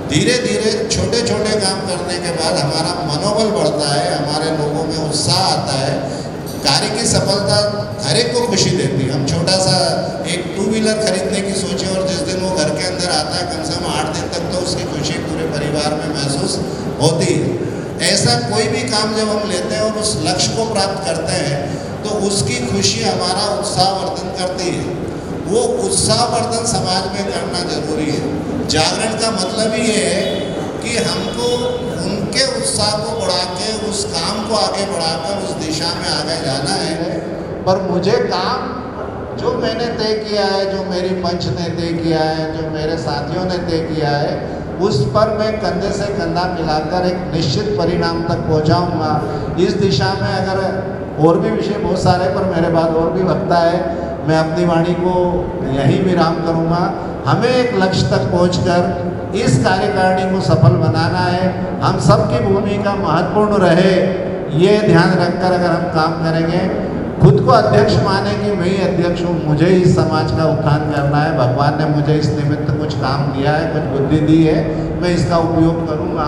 धीरे धीरे छोटे छोटे काम करने के बाद हमारा मनोबल बढ़ता है, हमारे लोगों में उत्साह आता है। कार्य की सफलता हर एक को खुशी देती है। हम छोटा सा एक 2 व्हीलर खरीदने की सोचे और जिस दिन वो घर के अंदर आता है, कम से कम 8 दिन तक तो उसकी खुशी पूरे परिवार में महसूस होती है। ऐसा कोई भी काम जब हम लेते हैं और उस लक्ष्य को प्राप्त करते हैं तो उसकी खुशी हमारा उत्साहवर्धन करती है। वो उत्साहवर्धन समाज में करना जरूरी है। जागरण का मतलब ही ये है कि हमको उनके उत्साह को बढ़ा के उस काम को आगे बढ़ाकर उस दिशा में आगे जाना है। पर मुझे काम जो मैंने तय किया है, जो मेरी मंच ने तय किया है, जो मेरे साथियों ने तय किया है, उस पर मैं कंधे से कंधा मिलाकर एक निश्चित परिणाम तक पहुंचाऊंगा। इस दिशा में अगर और भी विषय बहुत सारे, पर मेरे बाद और भी वक्ता है, मैं अपनी वाणी को यहीं विराम करूंगा। हमें एक लक्ष्य तक पहुंचकर इस कार्यकारिणी को सफल बनाना है। हम सबकी भूमिका महत्वपूर्ण रहे, ये ध्यान रखकर अगर हम काम करेंगे, खुद को अध्यक्ष माने कि मैं ही अध्यक्ष हूँ, मुझे इस समाज का उत्थान करना है, भगवान ने मुझे इस निमित्त कुछ काम दिया है, कुछ बुद्धि दी है, मैं इसका उपयोग करूँगा,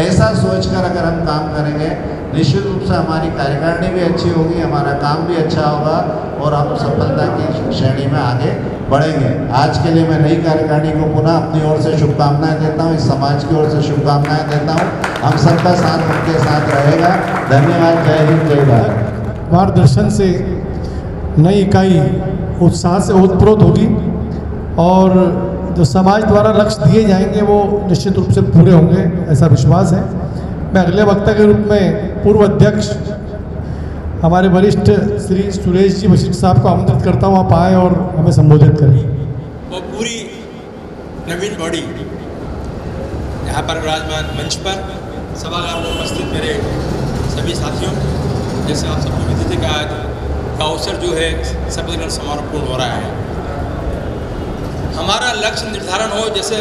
ऐसा सोचकर अगर हम काम करेंगे, निश्चित रूप से हमारी कार्यकारिणी भी अच्छी होगी, हमारा काम भी अच्छा होगा और हम सफलता की श्रेणी में आगे बढ़ेंगे। आज के लिए मैं नई कार्यकारिणी को पुनः अपनी ओर से शुभकामनाएं देता हूँ, इस समाज की ओर से शुभकामनाएं देता हूँ। हम सबका साथ उनके साथ रहेगा। धन्यवाद। जय हिंद, जय भारत। मार्गदर्शन से नई इकाई उत्साह से ओतप्रोत होगी और जो समाज द्वारा लक्ष्य दिए जाएंगे वो निश्चित रूप से पूरे होंगे, ऐसा विश्वास है। मैं अगले वक्ता के रूप में पूर्व अध्यक्ष हमारे वरिष्ठ श्री सुरेश जी वशिष्ठ साहब को आमंत्रित करता हूँ, आप आए और हमें संबोधित करें। वो पूरी नवीन बॉडी यहाँ पर विराजमान मंच पर सभागार में उपस्थित मेरे सभी साथियों, जैसे आप सबको विदित है कि आज का अवसर जो है शपथ समारोह पूर्ण हो रहा है। हमारा लक्ष्य निर्धारण हो, जैसे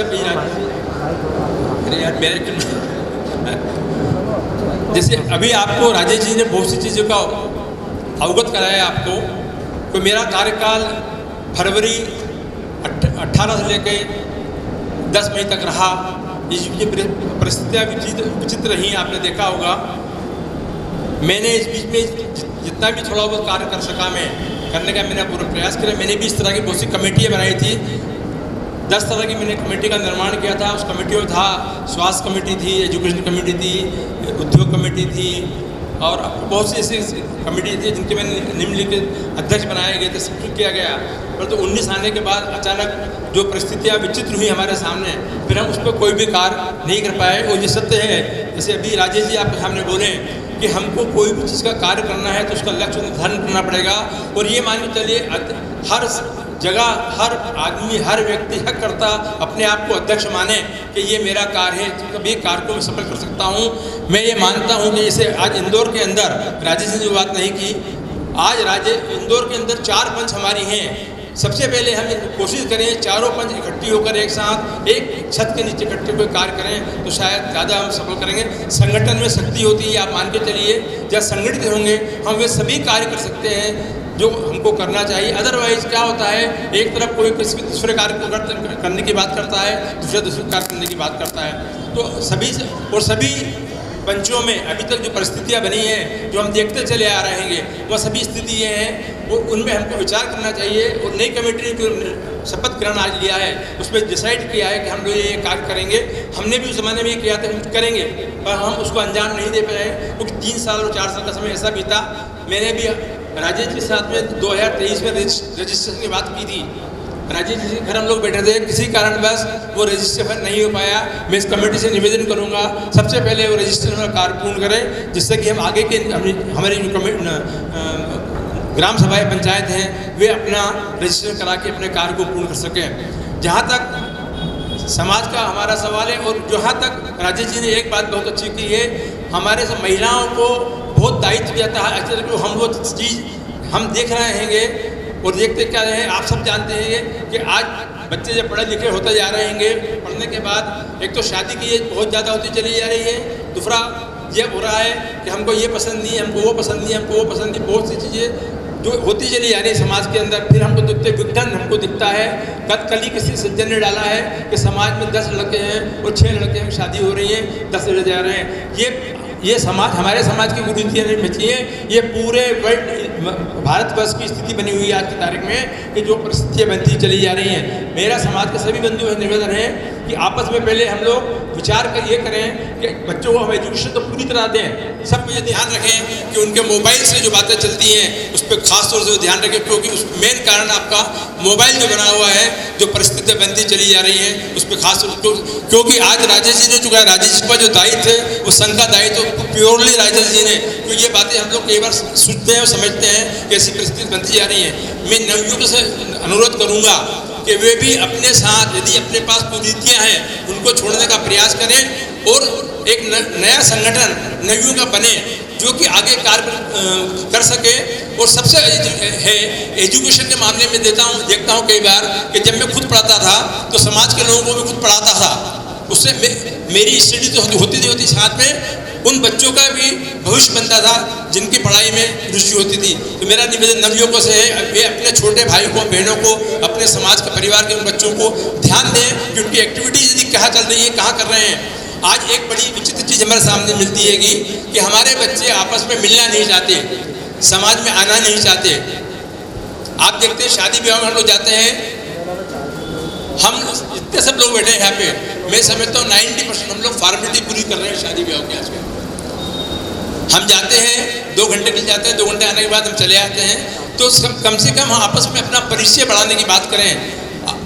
जैसे अभी आपको राजेश जी ने बहुत सी चीज़ों का अवगत कराया आपको, कि मेरा कार्यकाल फरवरी 18 से लेकर 10 मई तक रहा। इस परिस्थितियाँ विचित्र रही, आपने देखा होगा। मैंने इस बीच में जितना भी थोड़ा बहुत कार्य कर सका मैं करने का मैंने पूरा प्रयास किया। मैंने भी इस तरह की बहुत सी कमेटियाँ बनाई थी, 10 तरह की मैंने कमेटी का निर्माण किया था। उस कमेटी में था स्वास्थ्य कमेटी थी, एजुकेशन कमेटी थी, उद्योग कमेटी थी और बहुत सी ऐसी कमेटी थी जिनके मैंने निम्नलिखित अध्यक्ष बनाए गए थे, सब कुछ किया गया। परंतु 19 आने के बाद अचानक जो परिस्थितियाँ विचित्र हुई हमारे सामने, फिर हम उस पर कोई भी कार्य नहीं कर पाए। और ये सत्य है, जैसे अभी राजेश जी आपके सामने बोले कि हमको कोई भी चीज़ का कार्य करना है तो उसका लक्ष्य निर्धारण करना पड़ेगा। और ये मान के चलिए हर जगह हर आदमी, हर व्यक्ति हक करता अपने आप को अध्यक्ष माने कि ये मेरा कार्य है, तो कभी कार्य को मैं सफल कर सकता हूँ। मैं ये मानता हूँ कि जैसे आज इंदौर के अंदर राजेश ने जो बात नहीं की, आज इंदौर के अंदर 4 पंच हमारी हैं। सबसे पहले हम कोशिश करें चारों पंच इकट्ठी होकर एक साथ एक छत के नीचे इकट्ठे कोई कार्य करें तो शायद ज़्यादा हम सफल करेंगे। संगठन में शक्ति होती है, आप मान के चलिए, जब संगठित होंगे हम वे सभी कार्य कर सकते हैं जो हमको करना चाहिए। अदरवाइज क्या होता है, एक तरफ कोई किसी दूसरे कार्य को करने की बात करता है, दूसरे कार्य करने की बात करता है। तो सभी पंचों में अभी तक जो परिस्थितियां बनी हैं, जो हम देखते चले आ रहे हैं, वह सभी स्थिति ये हैं, वो उनमें हमको विचार करना चाहिए। और नई कमेटी ने जो शपथ ग्रहण आज लिया है, उसमें डिसाइड किया है कि हम लोग ये कार्य करेंगे। हमने भी उस ज़माने में ये किया था, हम करेंगे, पर हम उसको अंजाम नहीं दे पाए क्योंकि 3 साल और 4 साल का समय ऐसा बीता। मैंने भी राजेश के साथ में 2023 में रजिस्ट्रेशन की बात की थी। राजेश जी के घर हम लोग बैठे थे, किसी कारणवश वो रजिस्ट्रेशन नहीं हो पाया। मैं इस कमेटी से निवेदन करूंगा सबसे पहले वो रजिस्ट्रेशन का कार्य पूर्ण करें, जिससे कि हम आगे के हमारी जो ग्राम सभाएं पंचायत हैं वे अपना रजिस्ट्रेशन करा के अपने कार्य को पूर्ण कर सकें। जहाँ तक समाज का हमारा सवाल है, और जहाँ तक राजेश जी ने एक बात बहुत अच्छी की है, हमारे सब महिलाओं को बहुत दायित्व दिया था। एक्चुअली हम वो चीज़ हम देख रहे हैंगे और देखते क्या रहे हैं, आप सब जानते हैं कि आज बच्चे जब पढ़े लिखे होते जा रहे हैं, पढ़ने के बाद एक तो शादी की एज बहुत ज़्यादा होती चली जा रही है, दूसरा ये हो रहा है कि हमको ये पसंद नहीं, हमको वो पसंद नहीं, हमको वो पसंद नहीं, बहुत सी चीज़ें जो होती चली जा रही है समाज के अंदर। फिर हमको विघटन हमको दिखता है। कल ही किसी सज्जन ने डाला है कि समाज में 10 लड़के हैं और 6 लड़के की शादी हो रही है, 10 लड़के जा रहे हैं। ये समाज, हमारे समाज की कुरीतियाँ नहीं बची हैं, ये पूरे वर्ल्ड भारतवर्ष की स्थिति बनी हुई है आज की तारीख में, कि जो परिस्थितियाँ बनती चली जा रही हैं। मेरा समाज के सभी बंधुओं से निवेदन है कि आपस में पहले हम लोग विचार कर ये करें कि बच्चों को हम एजुकेशन तो पूरी तरह दें। सब ये ध्यान रखें कि उनके मोबाइल से जो बातें चलती हैं उस पर खास तौर से ध्यान रखें, क्योंकि उस मेन कारण आपका मोबाइल जो बना हुआ है, जो परिस्थितियाँ बनती चली जा रही हैं उस पर खास तौर, क्योंकि आज राजेश जी ने चुका है, राजेश जी का जो दायित्व है वो संघ का दायित्व प्योरली राजेश जी ने, क्योंकि ये बातें हम लोग कई बार सोचते हैं और समझते हैं कि ऐसी परिस्थिति बनती जा रही है। मैं नवयुवकों से अनुरोध करूँगा कि वे भी अपने साथ, यदि अपने पास कुरीतियाँ हैं उनको छोड़ने का प्रयास करें और एक नया संगठन नवयुवकों का बने जो कि आगे कार्य कर सके। और सबसे है एजुकेशन के मामले में देखता हूँ कई बार कि जब मैं खुद पढ़ाता था तो समाज के लोगों को मैं खुद पढ़ाता था, उससे मेरी स्टडी तो होती नहीं होती, साथ में उन बच्चों का भी भविष्य बनता था जिनकी पढ़ाई में रुचि होती थी। तो मेरा निवेदन नवयुवकों से है, वे अपने छोटे भाई को, बहनों को, अपने समाज के परिवार के उन बच्चों को ध्यान दें कि उनकी एक्टिविटीज यदि कहाँ चल रही है, कहाँ कर रहे हैं। आज एक बड़ी विचित्र चीज़ हमारे सामने मिलती है कि हमारे बच्चे आपस में मिलना नहीं चाहते, समाज में आना नहीं चाहते। आप देखते हैं शादी ब्याह में हम लोग जाते हैं, हम इतने सब लोग बैठे हैं यहाँ पे, मैं समझता हूँ 90% हम लोग फॉर्मेलिटी पूरी कर रहे हैं शादी ब्याह की। आजकल हम जाते हैं 2 घंटे के लिए जाते हैं, 2 घंटे आने के बाद हम चले आते हैं। तो कम से कम आपस में अपना परिचय बढ़ाने की बात करें।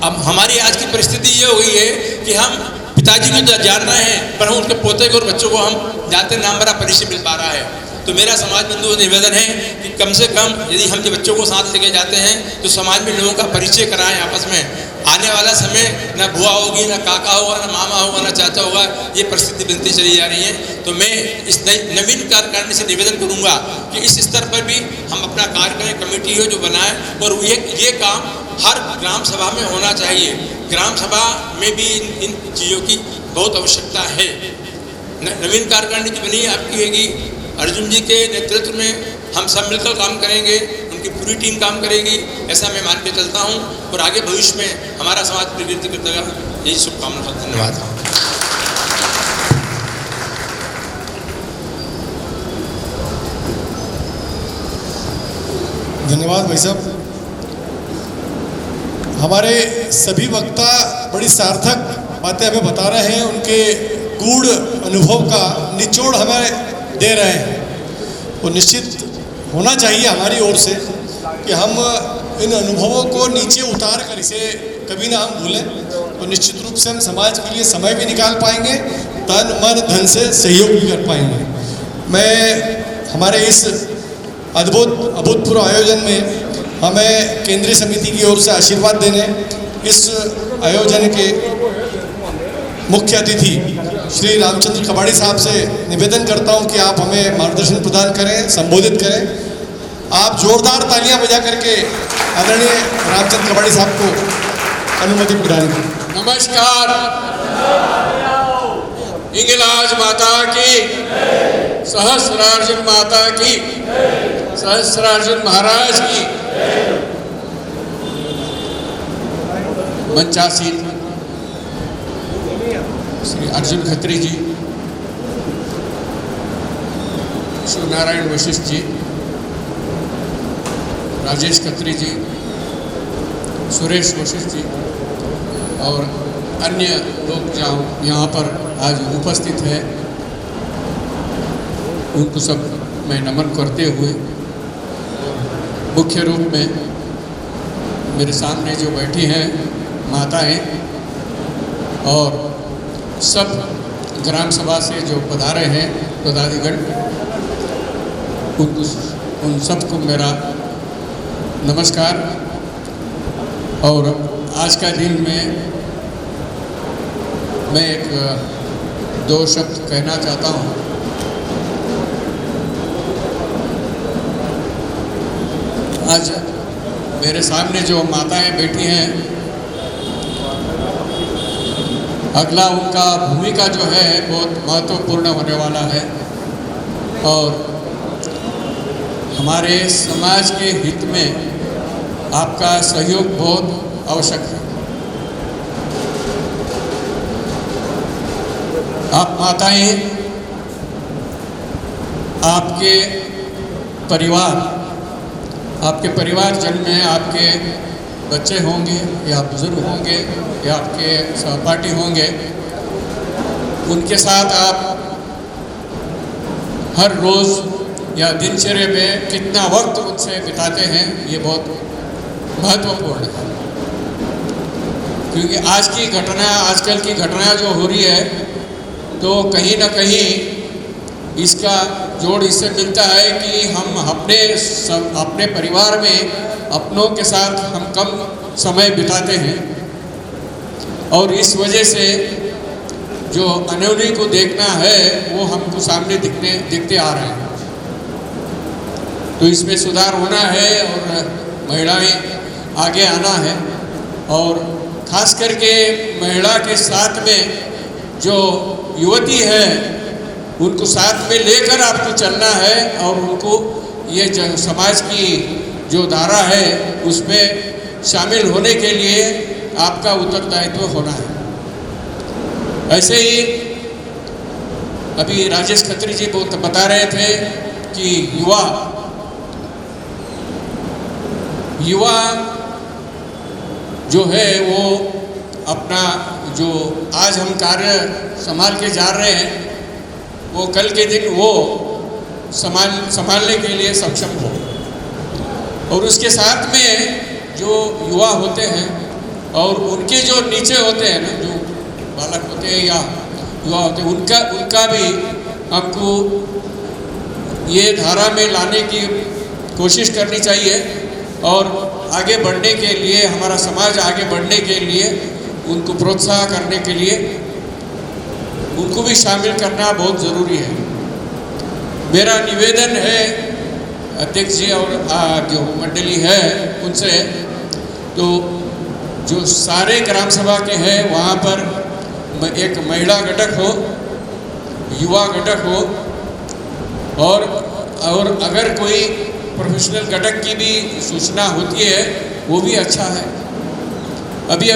अब हमारी आज की परिस्थिति ये हो गई है कि हम पिताजी को जान रहे हैं पर हम उनके पोते को और बच्चों को हम जाते नाम भरा परिचय मिल पा रहा है। तो मेरा समाज बंधुओं से निवेदन है कि कम से कम यदि हम बच्चों को साथ लेके जाते हैं तो समाज में लोगों का परिचय कराएं आपस में। आने वाला समय न बुआ होगी, न काका होगा, न मामा होगा, न चाचा होगा, ये परिस्थिति बनती चली जा रही है। तो मैं इस नवीन कार्यकारिणी से निवेदन करूंगा कि इस स्तर पर भी हम अपना कार्य करें, कमेटी हो जो बनाए, और ये काम हर ग्राम सभा में होना चाहिए। ग्राम सभा में भी इन चीज़ों की बहुत आवश्यकता है। नवीन कार्यकारिणी की बनी आपकी होगी, अर्जुन जी के नेतृत्व में हम सब मिलकर काम करेंगे, उनकी पूरी टीम काम करेगी, ऐसा मैं मान के चलता हूँ। और आगे भविष्य में हमारा समाज प्रगति करेगा, यही शुभकामना। धन्यवाद। धन्यवाद भाई साहब। हमारे सभी वक्ता बड़ी सार्थक बातें हमें बता रहे हैं, उनके गूढ़ अनुभव का निचोड़ हमें दे रहे हैं। तो निश्चित होना चाहिए हमारी ओर से कि हम इन अनुभवों को नीचे उतार कर इसे कभी ना हम भूलें, तो निश्चित रूप से हम समाज के लिए समय भी निकाल पाएंगे, तन मन धन से सहयोग भी कर पाएंगे। मैं हमारे इस अभूतपूर्व आयोजन में हमें केंद्रीय समिति की ओर से आशीर्वाद देने इस आयोजन के मुख्य अतिथि श्री रामचंद्र कबाड़ी साहब से निवेदन करता हूं कि आप हमें मार्गदर्शन प्रदान करें, संबोधित करें। आप जोरदार तालियां बजा करके आदरणीय रामचंद्र कबाड़ी साहब को अनुमति प्रदान करें। नमस्कार। हिंगलाज माता की, सहस्रार्जुन माता की, सहस्रार्जुन महाराज की। मंचासीन श्री अर्जुन खत्री जी, शिव नारायण वशिष्ठ जी, राजेश खत्री जी, सुरेश वशिष्ठ जी और अन्य लोग जहाँ यहाँ पर आज उपस्थित है, उनको सब मैं नमन करते हुए मुख्य रूप में मेरे सामने जो बैठी हैं माताएं और सब ग्राम सभा से जो पधारे हैं पदाधिगण, उन सबको मेरा नमस्कार। और आज का दिन में मैं एक दो शब्द कहना चाहता हूँ। आज मेरे सामने जो माताएं बैठी हैं, अगला उनका भूमिका जो है बहुत महत्वपूर्ण होने वाला है और हमारे समाज के हित में आपका सहयोग बहुत आवश्यक है। आप माताएं, आपके परिवारजन में आपके बच्चे होंगे या बुजुर्ग होंगे या आपके सहपाठी होंगे, उनके साथ आप हर रोज़ या दिनचर्या में कितना वक्त उनसे बिताते हैं, ये बहुत महत्वपूर्ण है। क्योंकि आजकल की घटना जो हो रही है, तो कहीं ना कहीं इसका जोड़ इससे मिलता है कि हम अपने परिवार में अपनों के साथ हम कम समय बिताते हैं और इस वजह से जो अनहोनी को देखना है वो हमको सामने दिखते आ रहे हैं। तो इसमें सुधार होना है और महिलाएं आगे आना है और खास करके महिला के साथ में जो युवती है उनको साथ में लेकर आपको चलना है और उनको ये समाज की जो धारा है उसमें शामिल होने के लिए आपका उत्तरदायित्व होना है। ऐसे ही अभी राजेश खत्री जी बता रहे थे कि युवा जो है वो अपना जो आज हम कार्य संभाल के जा रहे हैं वो कल के दिन वो संभालने के लिए सक्षम हो। और उसके साथ में जो युवा होते हैं और उनके जो नीचे होते हैं ना, जो बालक होते हैं या युवा होते हैं, उनका भी हमको ये धारा में लाने की कोशिश करनी चाहिए और आगे बढ़ने के लिए, हमारा समाज आगे बढ़ने के लिए उनको प्रोत्साहन करने के लिए उनको भी शामिल करना बहुत ज़रूरी है। मेरा निवेदन है अध्यक्ष जी और जो मंडली है उनसे, तो जो सारे ग्राम सभा के हैं वहाँ पर एक महिला घटक हो, युवा घटक हो और अगर कोई प्रोफेशनल घटक की भी सूचना होती है वो भी अच्छा है। अभी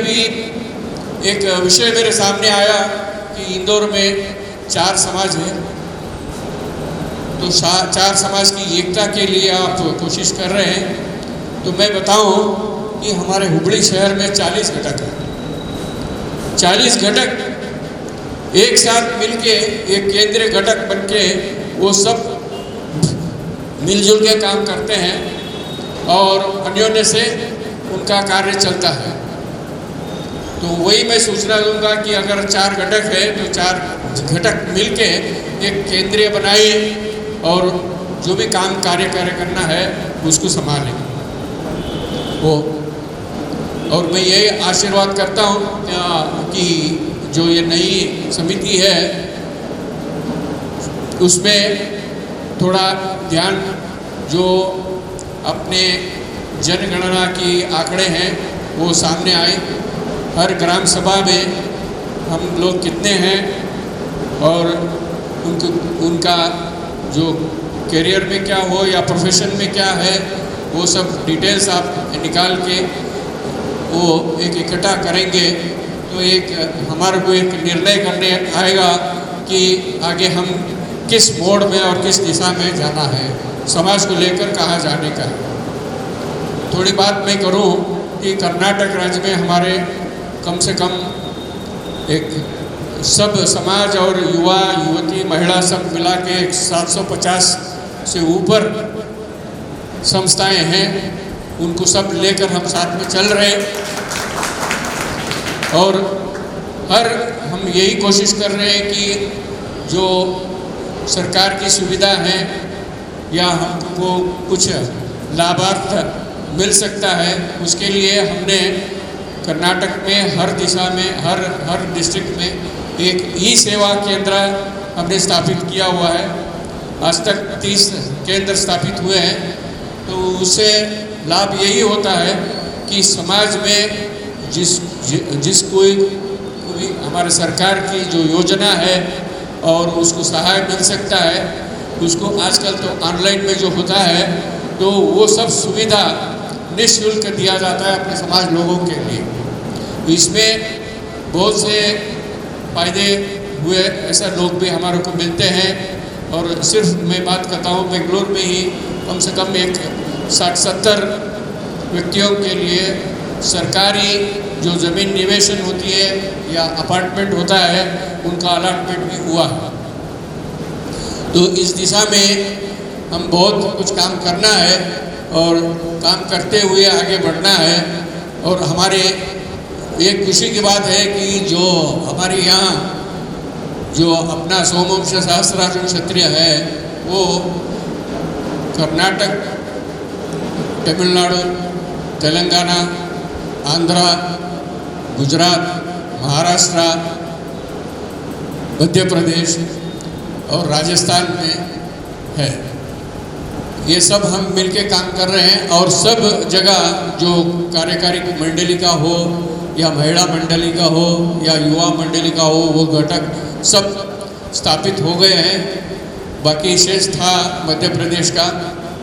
एक विषय मेरे सामने आया कि इंदौर में 4 समाज है, तो 4 समाज की एकता के लिए आप कोशिश कर रहे हैं। तो मैं बताऊं कि हमारे हुबली शहर में 40 घटक हैं। 40 घटक एक साथ मिलके एक केंद्रीय घटक बनके वो सब मिलजुल के काम करते हैं और अन्योन्य से उनका कार्य चलता है। तो वही मैं सूचना दूंगा कि अगर 4 घटक है तो 4 घटक मिलके एक केंद्रीय बनाइए और जो भी कार्य करना है उसको संभालें। वो। और मैं ये आशीर्वाद करता हूँ कि जो ये नई समिति है उसमें थोड़ा ध्यान जो अपने जनगणना की आंकड़े हैं वो सामने आए। हर ग्राम सभा में हम लोग कितने हैं और उनका जो करियर में क्या हो या प्रोफेशन में क्या है वो सब डिटेल्स आप निकाल के वो एक इकट्ठा करेंगे तो एक हमारे को एक निर्णय करने आएगा कि आगे हम किस मोड़ में और किस दिशा में जाना है, समाज को लेकर कहाँ जाने का है। थोड़ी बात मैं करूँ कि कर्नाटक राज्य में हमारे कम से कम एक सब समाज और युवा युवती महिला सब मिला के 750 से ऊपर संस्थाएं हैं। उनको सब लेकर हम साथ में चल रहे और हम यही कोशिश कर रहे हैं कि जो सरकार की सुविधा है या हमको कुछ लाभार्थ मिल सकता है उसके लिए हमने कर्नाटक में हर दिशा में हर डिस्ट्रिक्ट में एक ई सेवा केंद्र हमने स्थापित किया हुआ है। आज तक 30 केंद्र स्थापित हुए हैं। तो उससे लाभ यही होता है कि समाज में जिस कोई हमारे सरकार की जो योजना है और उसको सहाय मिल सकता है, उसको आजकल तो ऑनलाइन में जो होता है तो वो सब सुविधा निःशुल्क दिया जाता है अपने समाज लोगों के लिए। इसमें बहुत से फायदे हुए, ऐसा लोग भी हमारे को मिलते हैं। और सिर्फ मैं बात करता हूँ बेंगलुरु में ही कम से कम एक 60-70 व्यक्तियों के लिए सरकारी जो ज़मीन निवेशन होती है या अपार्टमेंट होता है उनका अलॉटमेंट भी हुआ है। तो इस दिशा में हम बहुत कुछ काम करना है और काम करते हुए आगे बढ़ना है। और हमारे एक खुशी की बात है कि जो हमारे यहाँ जो अपना सोमवंश सहस्रार्जुन क्षत्रिय है वो कर्नाटक, तमिलनाडु, तेलंगाना, आंध्रा, गुजरात, महाराष्ट्र, मध्य प्रदेश और राजस्थान में है। ये सब हम मिलके काम कर रहे हैं और सब जगह जो कार्यकारी मंडली का हो या महिला मंडली का हो या युवा मंडली का हो वो घटक सब स्थापित हो गए हैं। बाकी शेष था मध्य प्रदेश का।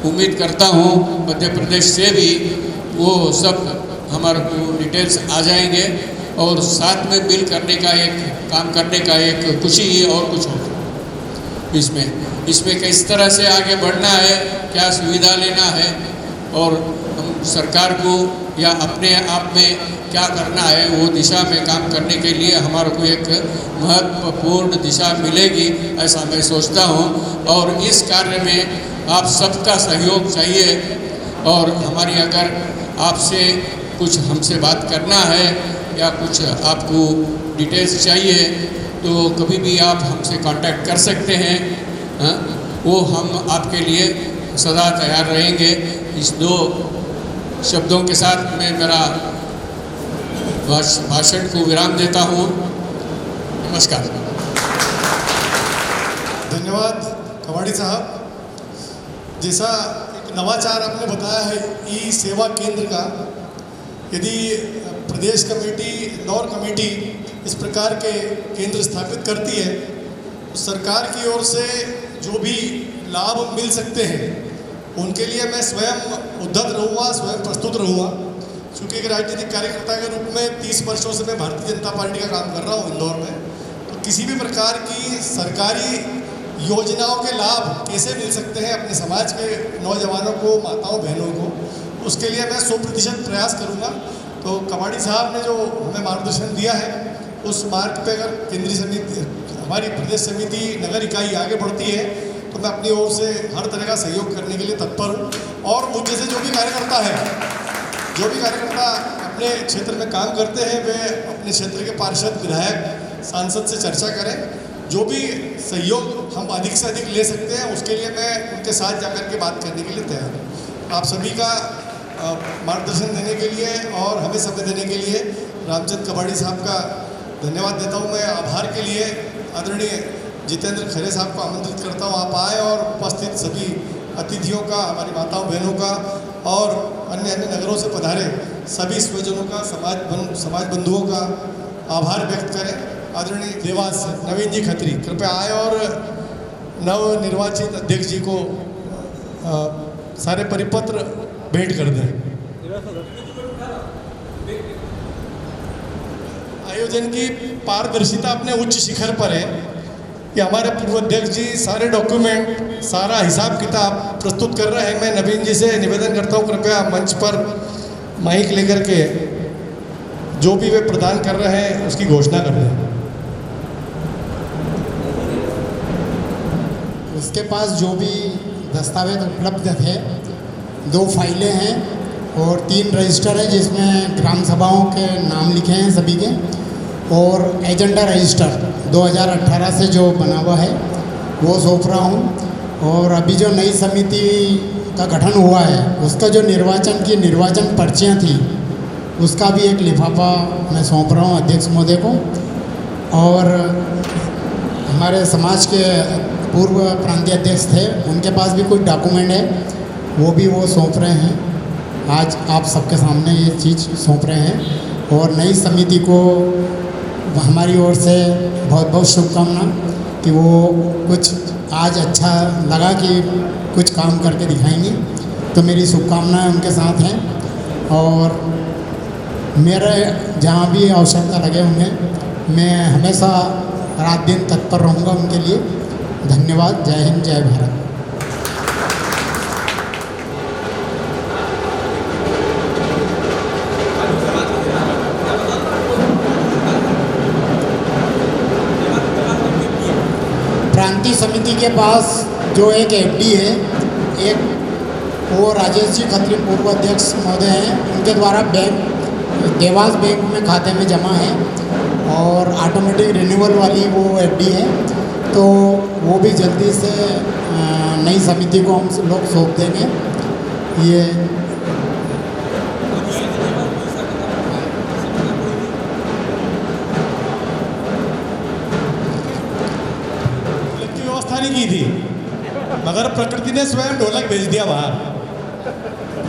उम्मीद करता हूँ मध्य प्रदेश से भी वो सब हमारे को डिटेल्स आ जाएंगे और साथ में मिल करने का एक काम करने का एक खुशी और कुछ हो। इसमें किस तरह से आगे बढ़ना है, क्या सुविधा लेना है और हम सरकार को या अपने आप में क्या करना है वो दिशा में काम करने के लिए हमारे को एक महत्वपूर्ण दिशा मिलेगी, ऐसा मैं सोचता हूँ। और इस कार्य में आप सबका सहयोग चाहिए और हमारी अगर आपसे कुछ हमसे बात करना है या कुछ आपको डिटेल्स चाहिए तो कभी भी आप हमसे कांटेक्ट कर सकते हैं। वो हम आपके लिए सदा तैयार रहेंगे। इस 2 शब्दों के साथ मैं मेरा भाषण को विराम देता हूँ। नमस्कार। धन्यवाद कवाड़ी साहब। जैसा एक नवाचार आपने बताया है ई सेवा केंद्र का, यदि प्रदेश कमेटी, इंदौर कमेटी इस प्रकार के केंद्र स्थापित करती है तो सरकार की ओर से जो भी लाभ मिल सकते हैं उनके लिए मैं स्वयं उद्धत रहूँगा, स्वयं प्रस्तुत रहूँगा। क्योंकि एक राजनीतिक कार्यकर्ता के रूप में 30 वर्षों से मैं भारतीय जनता पार्टी का काम कर रहा हूँ इंदौर में। तो किसी भी प्रकार की सरकारी योजनाओं के लाभ कैसे मिल सकते हैं अपने समाज के नौजवानों को, माताओं बहनों को, उसके लिए मैं 100% प्रयास करूँगा। तो कवाड़ी साहब ने जो हमें मार्गदर्शन दिया है उस मार्ग पे अगर केंद्रीय समिति, हमारी प्रदेश समिति, नगर इकाई आगे बढ़ती है तो मैं अपनी ओर से हर तरह का सहयोग करने के लिए तत्पर हूँ। और मुझ जैसे जो भी कार्यकर्ता अपने क्षेत्र में काम करते हैं वे अपने क्षेत्र के पार्षद, विधायक, सांसद से चर्चा करें। जो भी सहयोग हम अधिक से अधिक ले सकते हैं उसके लिए मैं उनके साथ जाकर के बात करने के लिए तैयार हूँ। आप सभी का मार्गदर्शन देने के लिए और हमें समय देने के लिए रामचंद्र कबाड़ी साहब का धन्यवाद देता हूँ। मैं आभार के लिए आदरणीय जितेंद्र खरे साहब को आमंत्रित करता हूँ, आप आए और उपस्थित सभी अतिथियों का, हमारी माताओं बहनों का और अन्य अन्य नगरों से पधारे सभी स्वजनों का, समाज बंधुओं का आभार व्यक्त करें। आदरणीय देवास नवीन जी खत्री कृपया आए और नवनिर्वाचित अध्यक्ष जी को सारे परिपत्र भेंट कर दें। आयोजन की पारदर्शिता अपने उच्च शिखर पर है कि हमारे पूर्व अध्यक्ष जी सारे डॉक्यूमेंट, सारा हिसाब किताब प्रस्तुत कर रहे हैं। मैं नवीन जी से निवेदन करता हूँ कृपया मंच पर माइक लेकर के जो भी वे प्रदान कर रहे हैं उसकी घोषणा कर दें। उसके पास जो भी दस्तावेज उपलब्ध थे, 2 फाइलें हैं और 3 रजिस्टर है जिसमें ग्राम सभाओं के नाम लिखे हैं सभी के, और एजेंडा रजिस्टर 2018 से जो बना हुआ है वो सौंप रहा हूँ। और अभी जो नई समिति का गठन हुआ है उसका जो निर्वाचन पर्चियाँ थी उसका भी एक लिफाफा मैं सौंप रहा हूँ अध्यक्ष महोदय को। और हमारे समाज के पूर्व प्रांतीय अध्यक्ष थे, उनके पास भी कुछ डॉक्यूमेंट है, वो सौंप रहे हैं। आज आप सबके सामने ये चीज़ सौंप रहे हैं। और नई समिति को हमारी ओर से बहुत बहुत शुभकामना कि वो कुछ आज अच्छा लगा कि कुछ काम करके दिखाएंगे, तो मेरी शुभकामनाएं उनके साथ हैं। और मेरे जहाँ भी आवश्यकता लगे उन्हें मैं हमेशा रात दिन तत्पर रहूँगा उनके लिए। धन्यवाद। जय हिंद, जय भारत। प्रांतीय समिति के पास जो एक एफडी है, एक वो राजेश जी खत्री पूर्व अध्यक्ष महोदय हैं, उनके द्वारा देवास बैंक में खाते में जमा है और ऑटोमेटिक रिन्यूअल वाली वो एफडी है, तो वो भी जल्दी से नई समिति को हम लोग सौंप देंगे। ये की व्यवस्था नहीं की थी मगर प्रकृति ने स्वयं ढोलक भेज दिया बाहर।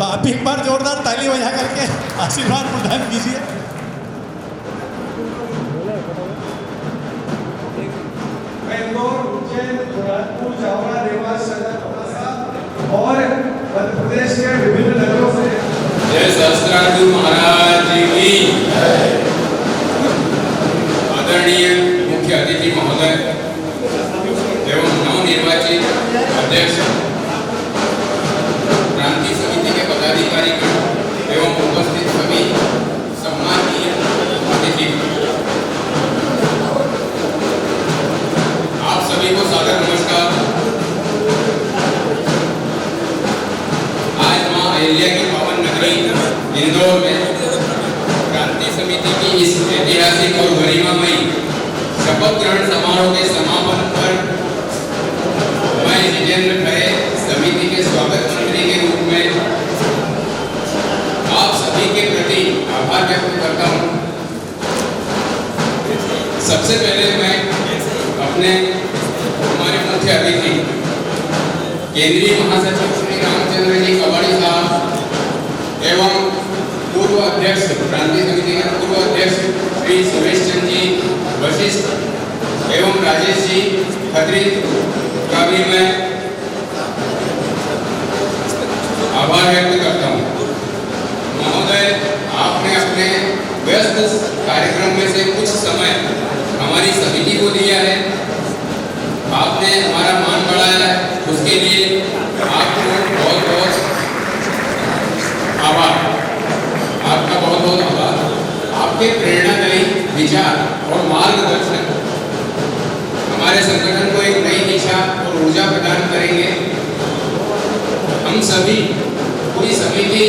आप एक बार जोरदार ताली बजा करके आशीर्वाद प्रदान कीजिए। मैं इंदौर, उज्जैन, गोरखपुर, जावरा, देवास, सदर और मध्य प्रदेश के विभिन्न नगरों से जय सहस्त्रार्जुन महाराज की आदरणीय मुख्य अतिथि महोदय एवं नवनिर्वाचित अध्यक्ष, क्रांति समिति के पदाधिकारी एवं उपस्थित सभी सम्माननीय अतिथि, आप सभी को सादर नमस्कार। आज मां अहिल्या की पावन नगरी इंदौर में क्रांति समिति की इस ऐतिहासिक और गरिमामयी शपथ ग्रहण समारोह के समापन पर मैं जितेंद्र खरे समिति के स्वागत मंत्री के रूप में आप सभी के प्रति आभार व्यक्त करता हूं। सबसे पहले मैं अपने हमारे मुख्य अतिथि केंद्रीय महासचिव श्री रामचंद्र जी कबाड़ी साहब एवं पूर्व अध्यक्ष क्रांति समिति के पूर्व अध्यक्ष श्री सुरेश चंद्र जी वशिष्ठ एवं राजेश जी खत्री का भी मैं आभार व्यक्त करता हूँ। महोदय, आपने अपने व्यस्त कार्यक्रम में से कुछ समय हमारी समिति को दिया है, आपने हमारा मान बढ़ाया है, उसके लिए आपको बहुत बहुत आभार। आपका बहुत बहुत आभार। आपके प्रेरणादायी विचार और मार्गदर्शन हमारे संगठन को एक नई दिशा और ऊर्जा प्रदान करेंगे। हम सभी, पूरी समिति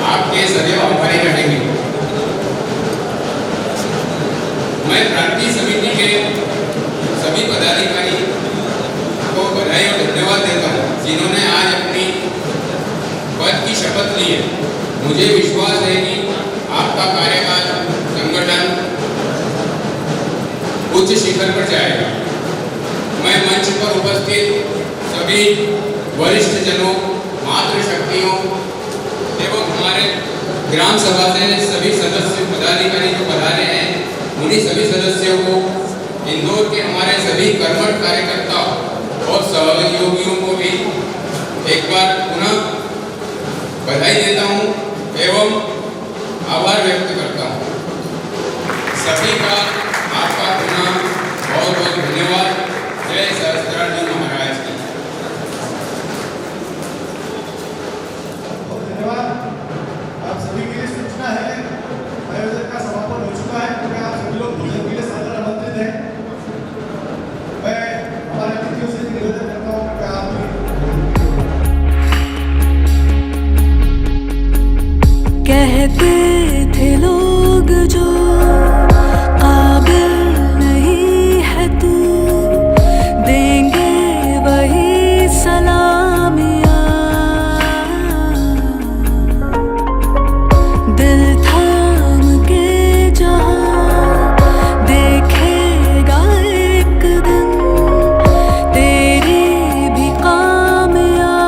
आपके सदैव आभारी रहेंगे। मैं क्रांति समिति के सभी पदाधिकारी को बधाई और धन्यवाद देता हूँ जिन्होंने आज अपनी पद की शपथ ली है। मुझे विश्वास है कि आपका कार्यकाल संगठन उच्च शिखर पर जाएगा। मैं मंच पर उपस्थित सभी वरिष्ठ जनों, मातृशक्तियों एवं हमारे ग्राम सभा से सभी सदस्य पदाधिकारी जो पधारे हैं, उन्हीं सभी सदस्यों को, इंदौर के हमारे सभी कर्मठ कार्यकर्ताओं और सहयोगियों को भी एक बार पुनः बधाई देता हूं एवं आभार व्यक्त करता हूं। सभी का आपका पुनः बहुत बहुत धन्यवाद। जय सहस्त्रार्जुन महाराज की। धन्यवाद। आप सभी के लिए सूचना है, आयोजन का समापन हो चुका है, क्योंकि आप सभी लोग भोजन के लिए सादर आमंत्रित हैं। मैं हमारे अतिथियों से निवेदन करता हूँ कि आप कहते थे लोग जो काबिल नहीं है तू, देंगे वही सलामियाँ। दिल थाम के जहाँ देखेगा एक दिन तेरी भी कामयाबियाँ।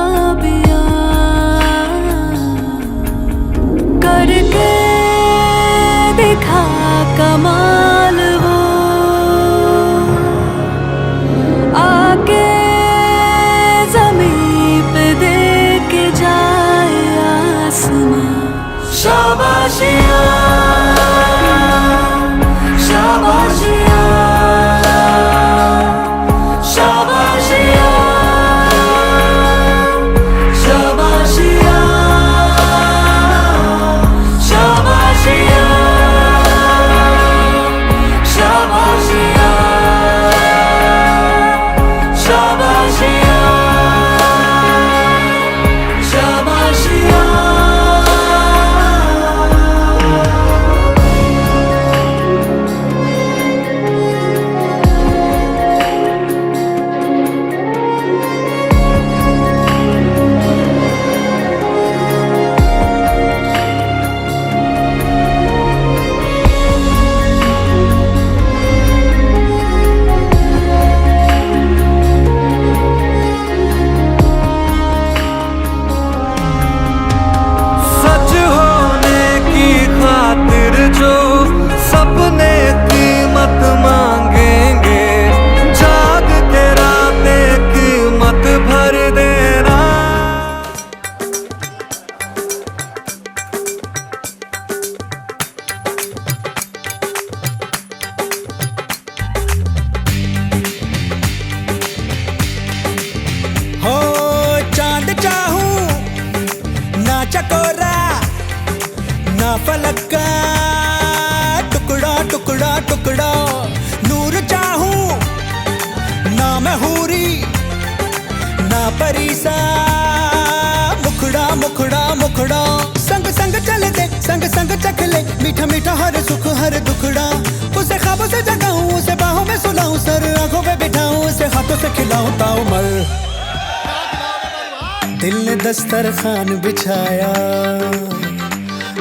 करके दिखा कमाल वो, आके ज़मीं पे दे के जाए आसमां। शाबाशियाँ, शाबाशियाँ, शाबाशियाँ, शाबाशियाँ, शाबाशियाँ, शाबाशियाँ, शाबाशियाँ, शाबाशियाँ। सच होने की खातिर जो सपने कीमत मांगेंगे, जाग के रातें कीमत भर देना। हो चांद चाहूं ना चकोरा, ना फलक का टुकड़ा टुकड़ा टुकड़ा। नूर चाहूं ना मैं हूरी, ना परीसा मुखड़ा मुखड़ा मुखड़ा। संग संग चल दे, संग संग चख ले, मीठा मीठा हर सुख हर दुखड़ा। उसे ख्वाबों से जगाऊं, उसे बाहों में सुलाऊं, सर आंखों पे बिठाऊं, उसे हाथों से खिलाऊं ताउमर। दिल ने दस्तरखान बिछाया,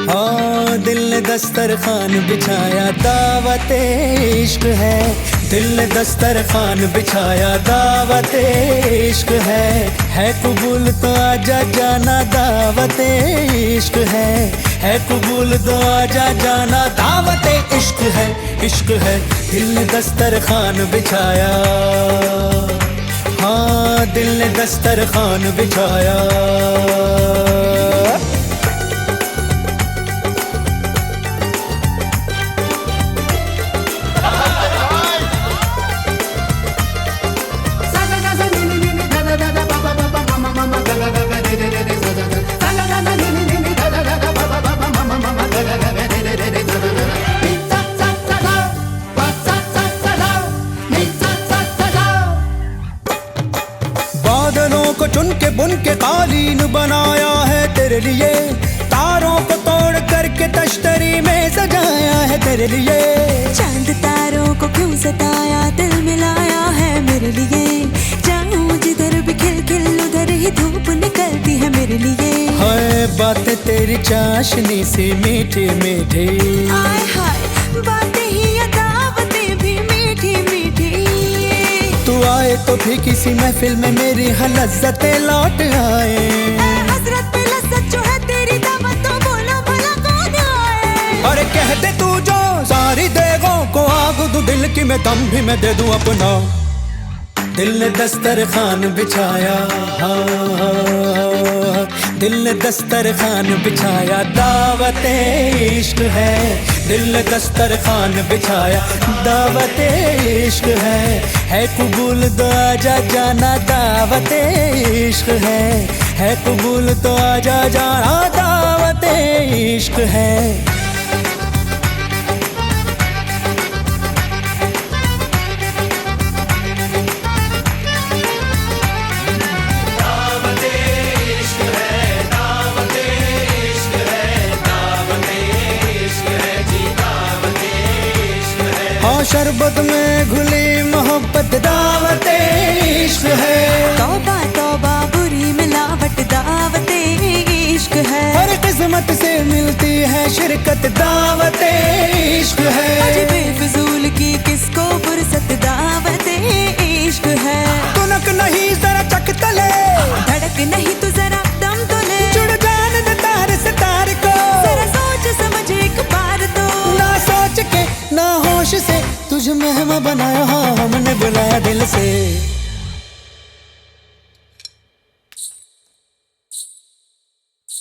हाँ दिल ने दस्तरखान बिछाया, दावत इश्क है। दिल ने दस्तरखान बिछाया, दावत इश्क है कबूल तो आजा जाना, दावत इश्क है कबूल तो आजा जाना, दावत इश्क है, इश्क है। दिल ने दस्तरखान बिछाया, हाँ दिल ने दस्तरखान बिछाया। बादलों को चुन के बुन के कालीन बनाया है तेरे लिए, तारों को तोड़ करके तश्तरी में सजाया है तेरे लिए। चांद तारों को क्यों सताया, दिल मिलाया है मेरे लिए। जाऊं जिधर भी खिल खिल उधर ही धूप निकलती है मेरे लिए। हाय बातें तेरी चाशनी सी मीठी मीठी, हाय हाय बातें ही अदावतें भी मीठी मीठी। तू आए तो भी किसी महफिल में मेरी लज्जतें लौट आए। हजरत पे लज्जत जो है तेरी दावत, तो बोलो भला कौन आए। अरे कह दे तू जो सारी देगों को आग दू दिल की, मैं दम भी मैं दे दूं अपना। दिल ने दस्तरखान बिछाया, दिल ने दस्तरखान बिछाया, दावत इश्क है। दिल ने दस्तरखान बिछाया, दावत इश्क है कबूल तो आजा जाना, दावत इश्क है कबूल तो आजा जाना, दावत इश्क है। शरबत में घुली मोहब्बत, दावत इश्क है। तौबा तौबा बुरी मिलावट, दावत इश्क है। हर किस्मत से मिलती है शिरकत, दावत इश्क है। आज बेफिजूल की किसको फुर्सत, दावत इश्क है। तुनक नहीं जरा चक तले, धड़क नहीं तू जरा दम तो ले, जुड़ जान दे तार से तार को, जरा सोच समझ एक बार तो। ना सोच के ना होश से तुझे मेहमा बनाया, हमने बुलाया दिल से।